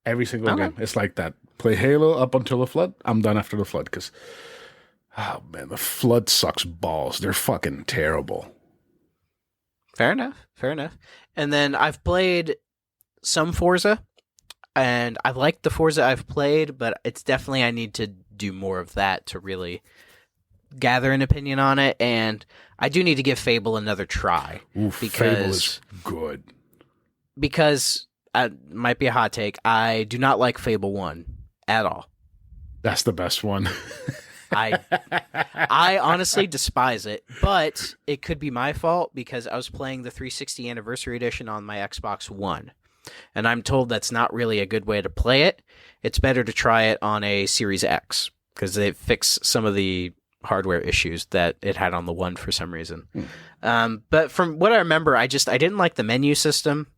A: Every single game, it's like that. Play Halo up until the Flood. I'm done after the Flood, because, oh man, the Flood sucks balls. They're fucking terrible.
B: Fair enough. And then I've played some Forza, and I've liked the Forza I've played, but it's definitely, I need to do more of that to really gather an opinion on it, and I do need to give Fable another try.
A: Oof, Fable is good.
B: Because, might be a hot take, I do not like Fable 1 at all.
A: That's the best one.
B: I honestly despise it, but it could be my fault because I was playing the 360 Anniversary Edition on my Xbox One, and I'm told that's not really a good way to play it. It's better to try it on a Series X, because they fix some of the hardware issues that it had on the One for some reason. But from what I remember, I didn't like the menu system.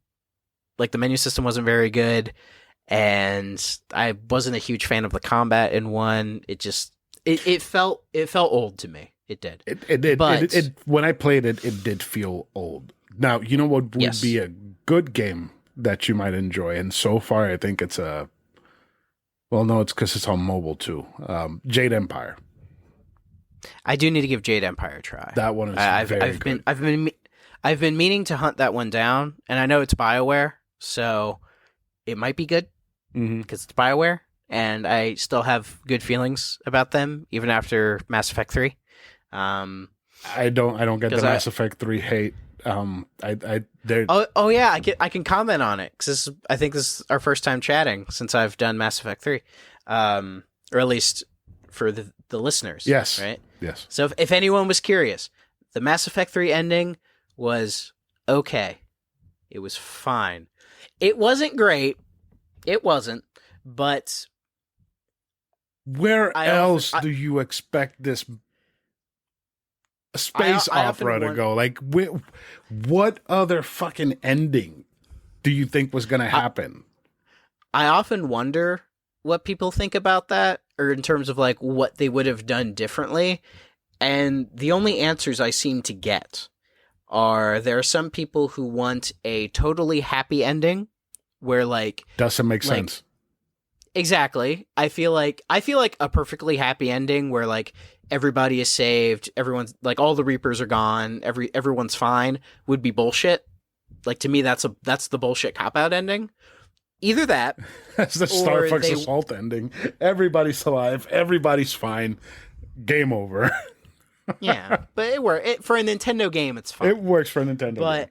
B: Like, the menu system wasn't very good, and I wasn't a huge fan of the combat in One. It felt old to me. It did.
A: It did. But when I played it, it did feel old. Now, you know what would be a good game that you might enjoy, and so far I think it's it's because it's on mobile too. Jade Empire.
B: I do need to give Jade Empire a try.
A: That one is very good.
B: I've been meaning to hunt that one down, and I know it's BioWare, so it might be good because it's BioWare, and I still have good feelings about them even after Mass Effect 3.
A: I don't get the Mass Effect 3 hate.
B: I can comment on it because I think this is our first time chatting since I've done Mass Effect 3, or at least for the listeners.
A: Yes.
B: Right.
A: Yes.
B: So if anyone was curious, the Mass Effect 3 ending was okay. It was fine. It wasn't great. It wasn't. But
A: where else do you expect this space opera to go? Like, what other fucking ending do you think was going to happen?
B: I often wonder what people think about that, or in terms of like what they would have done differently. And the only answers I seem to get are there are some people who want a totally happy ending where like
A: doesn't make sense.
B: Exactly. I feel like a perfectly happy ending where like everybody is saved, everyone's like all the Reapers are gone, everyone's fine would be bullshit. Like, to me that's the bullshit cop out ending. Either that,
A: that's the Star Fox Assault ending. Everybody's alive, everybody's fine. Game over.
B: Yeah, but it works. For a Nintendo game, it's fine.
A: It works for a Nintendo game.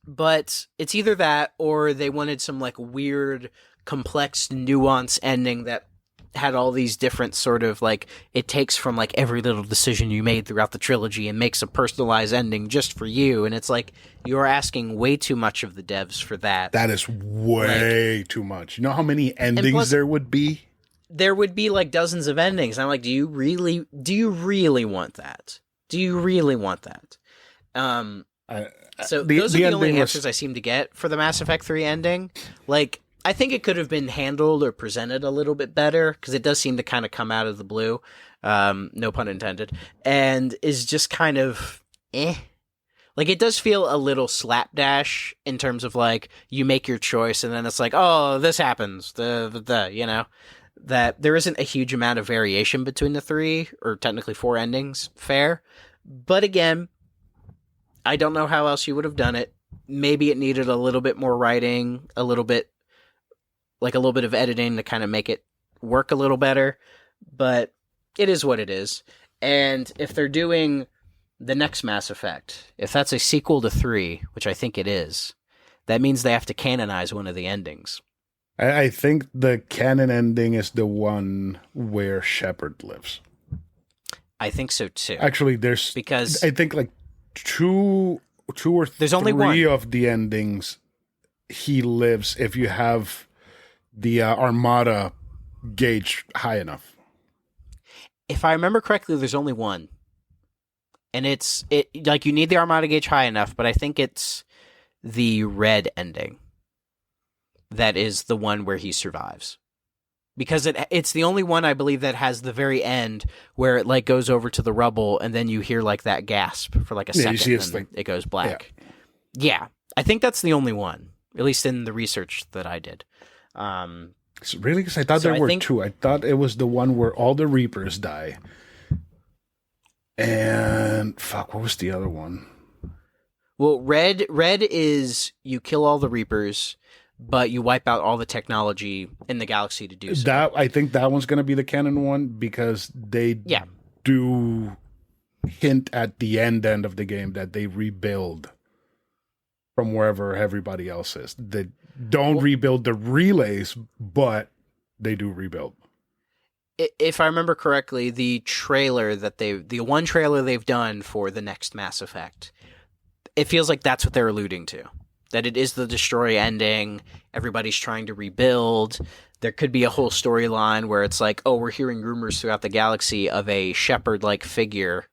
B: But it's either that or they wanted some like weird, complex, nuance ending that had all these different sort of like it takes from like every little decision you made throughout the trilogy and makes a personalized ending just for you. And it's like you're asking way too much of the devs for that.
A: That is way too much. You know how many endings there would be?
B: There would be like dozens of endings. I'm like, do you really want that? Do you really want that? So those are the only answers I seem to get for the Mass Effect 3 ending. Like, I think it could have been handled or presented a little bit better, because it does seem to kind of come out of the blue, no pun intended, and is just kind of Like, it does feel a little slapdash in terms of, like, you make your choice, and then it's like, oh, this happens, you know? That there isn't a huge amount of variation between the 3, or technically 4 endings, fair. But again, I don't know how else you would have done it. Maybe it needed a little bit more writing, a little bit of editing to kind of make it work a little better. But it is what it is. And if they're doing the next Mass Effect, if that's a sequel to 3, which I think it is, that means they have to canonize one of the endings.
A: I think the canon ending is the one where Shepard lives.
B: I think so too.
A: Actually, I think like two or
B: there's only
A: three
B: one
A: of the endings he lives if you have the Armada gauge high enough.
B: If I remember correctly, there's only one. And it like you need the Armada gauge high enough, but I think it's the red ending that is the one where he survives. Because it's the only one, I believe, that has the very end where it like goes over to the rubble and then you hear like that gasp for like a second and it goes black. Yeah. I think that's the only one, at least in the research that I did.
A: Really? Because I thought there were two. I thought it was the one where all the Reapers die. And fuck, what was the other one?
B: Well, red is you kill all the Reapers, but you wipe out all the technology in the galaxy to do so.
A: I think that one's going to be the canon one because they do hint at the end of the game that they rebuild from wherever everybody else is. They don't rebuild the relays, but they do rebuild.
B: If I remember correctly, the one trailer they've done for the next Mass Effect, it feels like that's what they're alluding to. That it is the destroy ending, everybody's trying to rebuild. There could be a whole storyline where it's like, oh, we're hearing rumors throughout the galaxy of a Shepard-like figure,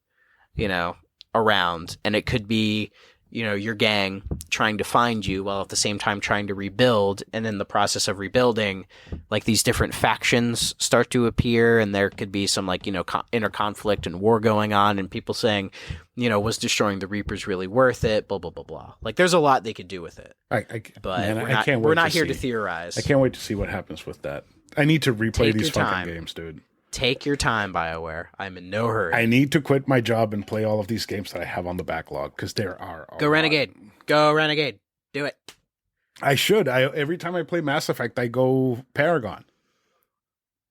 B: around. And it could be, your gang trying to find you while at the same time trying to rebuild. And in the process of rebuilding, like these different factions start to appear and there could be some like, inner conflict and war going on and people saying, was destroying the Reapers really worth it? Blah, blah, blah, blah. Like there's a lot they could do with it. We're not here to theorize.
A: I can't wait to see what happens with that. I need to replay these fucking games, dude.
B: Take your time, BioWare. I'm in no hurry.
A: I need to quit my job and play all of these games that I have on the backlog because there are
B: Go Renegade. Go Renegade. Do it.
A: I should. Every time I play Mass Effect, I go Paragon.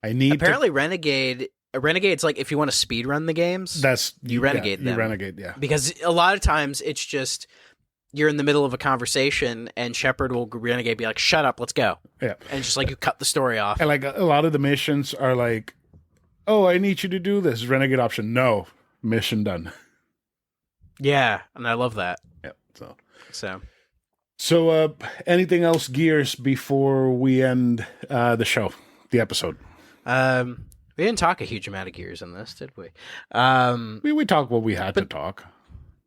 B: Renegade's like if you want to speed run the games, you renegade them.
A: You renegade, yeah.
B: Because a lot of times it's just you're in the middle of a conversation and Shepard will renegade, be like, "Shut up, let's go."
A: Yeah,
B: and just like you cut the story off.
A: And like a lot of the missions are like, "Oh, I need you to do this." Renegade option, no, mission done.
B: Yeah, and I love that.
A: Yeah.
B: So,
A: anything else, Gears, before we end the show, the episode?
B: We didn't talk a huge amount of Gears in this, did we?
A: We talked what we had to talk.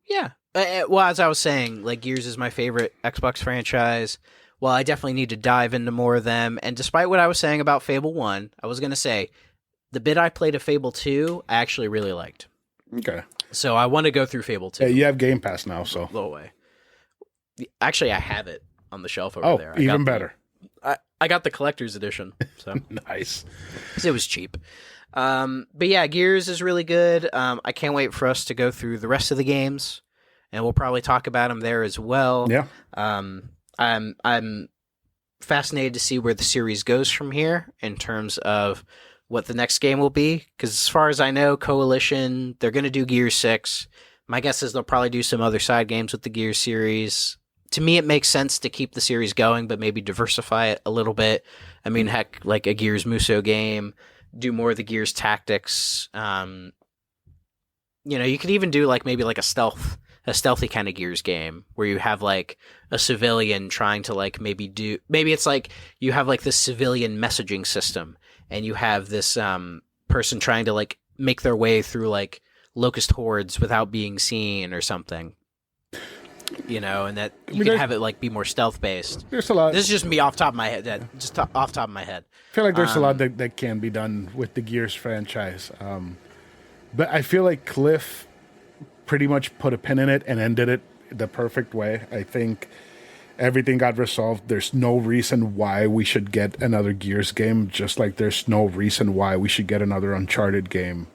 B: Yeah. Well, as I was saying, like Gears is my favorite Xbox franchise. Well, I definitely need to dive into more of them. And despite what I was saying about Fable 1, I was going to say the bit I played of Fable 2, I actually really liked.
A: Okay.
B: So I want to go through Fable 2.
A: Yeah, you have Game Pass now, so.
B: Go away. Actually, I have it on the shelf over there.
A: Even better.
B: I got the collector's edition. So
A: nice.
B: It was cheap. But yeah, Gears is really good. I can't wait for us to go through the rest of the games, and we'll probably talk about them there as well.
A: Yeah.
B: I'm fascinated to see where the series goes from here in terms of what the next game will be, because as far as I know, Coalition, they're going to do Gears 6. My guess is they'll probably do some other side games with the Gears series. To me, it makes sense to keep the series going, but maybe diversify it a little bit. I mean, heck, like a Gears Muso game, do more of the Gears tactics. You could even do like maybe like a stealthy kind of Gears game where you have like a civilian trying to like maybe it's like you have like this civilian messaging system and you have this person trying to like make their way through like locust hordes without being seen or something. And that you can have it like be more stealth based.
A: There's a lot.
B: This is just me off top of my head. Off top of my head.
A: I feel like there's a lot that can be done with the Gears franchise. But I feel like Cliff pretty much put a pin in it and ended it the perfect way. I think everything got resolved. There's no reason why we should get another Gears game, just like there's no reason why we should get another Uncharted game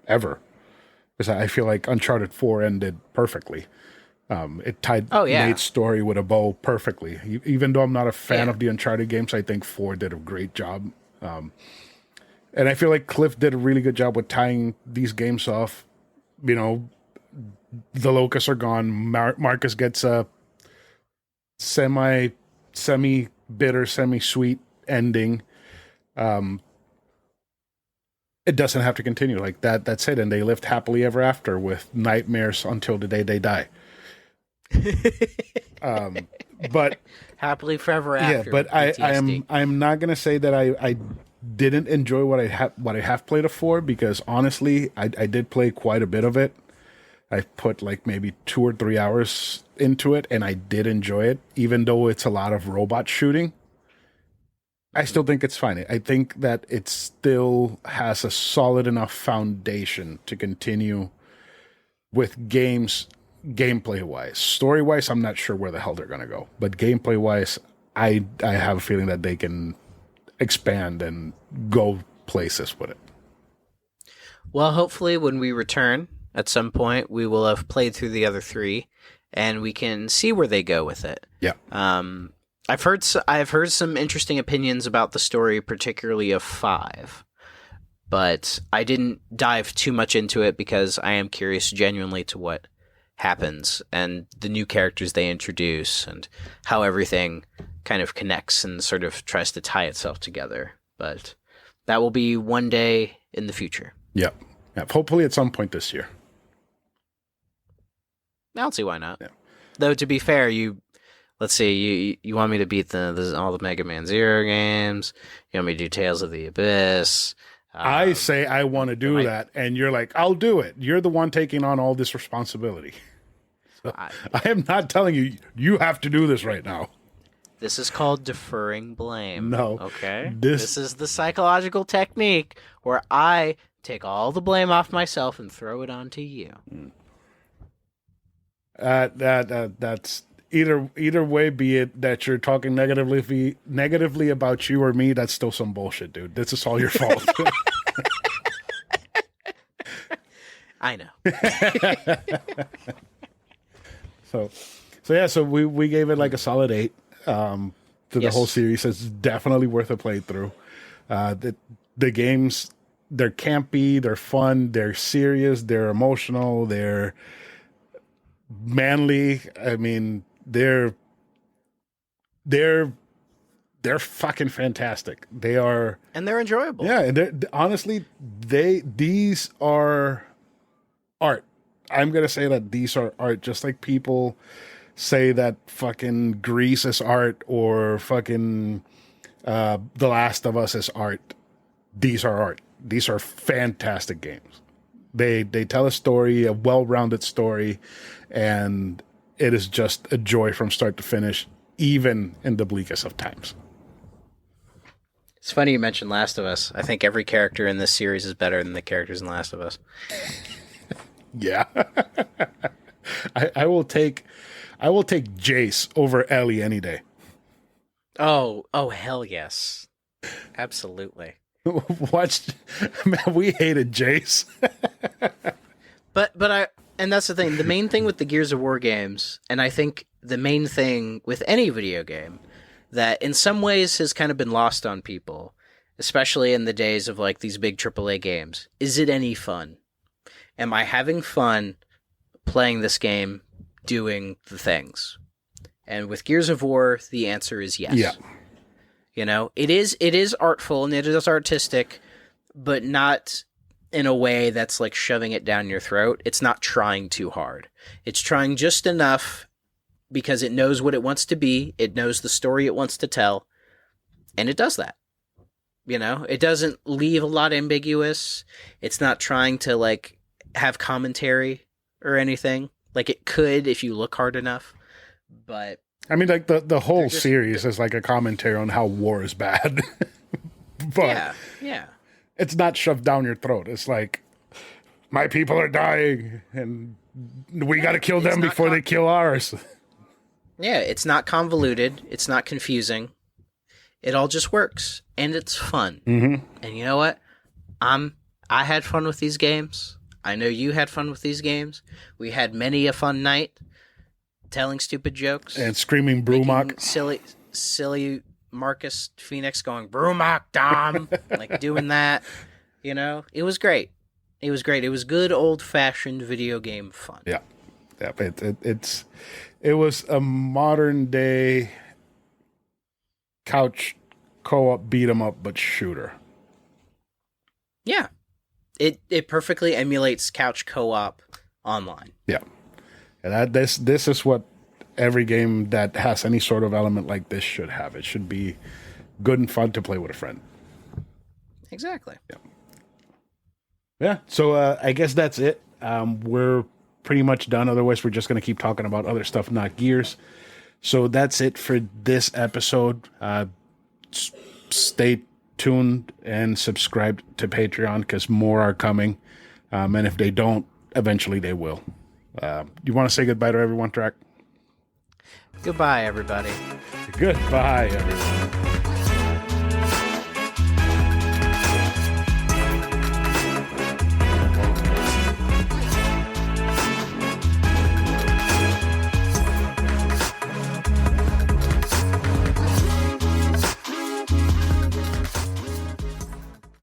A: ever. Because I feel like Uncharted 4 ended perfectly. It tied Nate's story with a bow perfectly. Even though I'm not a fan of the Uncharted games, I think 4 did a great job. And I feel like Cliff did a really good job with tying these games off. The locusts are gone. Marcus gets a semi-bitter, semi-sweet ending. It doesn't have to continue like that. That's it. And they lived happily ever after with nightmares until the day they die. But
B: happily forever after.
A: Yeah, but I'm not gonna say that I didn't enjoy what I have played before, because honestly, I did play quite a bit of it. I put like maybe 2 or 3 hours into it, and I did enjoy it, even though it's a lot of robot shooting. I still think it's fine. I think that it still has a solid enough foundation to continue with games. Gameplay-wise. Story-wise, I'm not sure where the hell they're going to go. But gameplay-wise, I have a feeling that they can expand and go places with it.
B: Well, hopefully when we return at some point, we will have played through the other 3, and we can see where they go with it.
A: Yeah.
B: I've heard some interesting opinions about the story, particularly of 5. But I didn't dive too much into it because I am curious genuinely to what happens and the new characters they introduce and how everything kind of connects and sort of tries to tie itself together. But that will be one day in the future.
A: Yep. Hopefully at some point this year.
B: I don't see why not. Yeah. Though, to be fair, let's see, you want me to beat all the Mega Man Zero games. You want me to do Tales of the Abyss.
A: I say I want to do that, and you're like, I'll do it. You're the one taking on all this responsibility. So I am not telling you, you have to do this right now.
B: This is called deferring blame.
A: No.
B: Okay? This is the psychological technique where I take all the blame off myself and throw it onto you.
A: That's either way, be it that you're talking negatively about you or me, that's still some bullshit, dude. This is all your fault.
B: I know.
A: So we gave it like a solid 8 to the whole series. It's definitely worth a playthrough. The games, they're campy, they're fun, they're serious, they're emotional, they're manly. I mean, they're fucking fantastic. They are,
B: and they're enjoyable.
A: Yeah, and honestly, these are art. I'm gonna say that these are art, just like people say that fucking Grease is art or fucking The Last of Us is art. These are art. These are fantastic games. They tell a story, a well-rounded story, and it is just a joy from start to finish, even in the bleakest of times.
B: It's funny you mentioned Last of Us. I think every character in this series is better than the characters in Last of Us.
A: Yeah. I will take Jace over Ellie any day.
B: Oh hell yes. Absolutely.
A: Man, we hated Jace.
B: And that's the thing. The main thing with the Gears of War games, and I think the main thing with any video game that in some ways has kind of been lost on people, especially in the days of like these big AAA games. Is it any fun? Am I having fun playing this game, doing the things? And with Gears of War, the answer is yes.
A: Yeah.
B: You know, it is artful and it is artistic, but not in a way that's like shoving it down your throat. It's not trying too hard. It's trying just enough because it knows what it wants to be. It knows the story it wants to tell, and it does that. You know, it doesn't leave a lot ambiguous. It's not trying to like have commentary or anything. Like it could if you look hard enough, but
A: I mean, like the whole series is like a commentary on how war is bad. But
B: yeah.
A: It's not shoved down your throat. It's like, my people are dying, and we got to kill them before they kill ours.
B: Yeah, it's not convoluted. It's not confusing. It all just works, and it's fun.
A: Mm-hmm.
B: And you know what? I had fun with these games. I know you had fun with these games. We had many a fun night telling stupid jokes
A: and screaming Brumak.
B: Silly Marcus Phoenix going Brumak Dom, like doing that. You know, it was great. It was great. It was good old fashioned video game fun.
A: Yeah. It was a modern day couch co-op beat 'em up but shooter.
B: Yeah. It perfectly emulates couch co-op online.
A: Yeah. And this is what every game that has any sort of element like this should have. It should be good and fun to play with a friend.
B: Exactly.
A: Yeah. So I guess that's it. We're pretty much done. Otherwise, we're just going to keep talking about other stuff, not Gears. So that's it for this episode. Stay tuned and subscribe to Patreon because more are coming. And if they don't, eventually they will. You want to say goodbye to everyone, Thrak?
B: Goodbye, everybody.
A: Goodbye, everyone.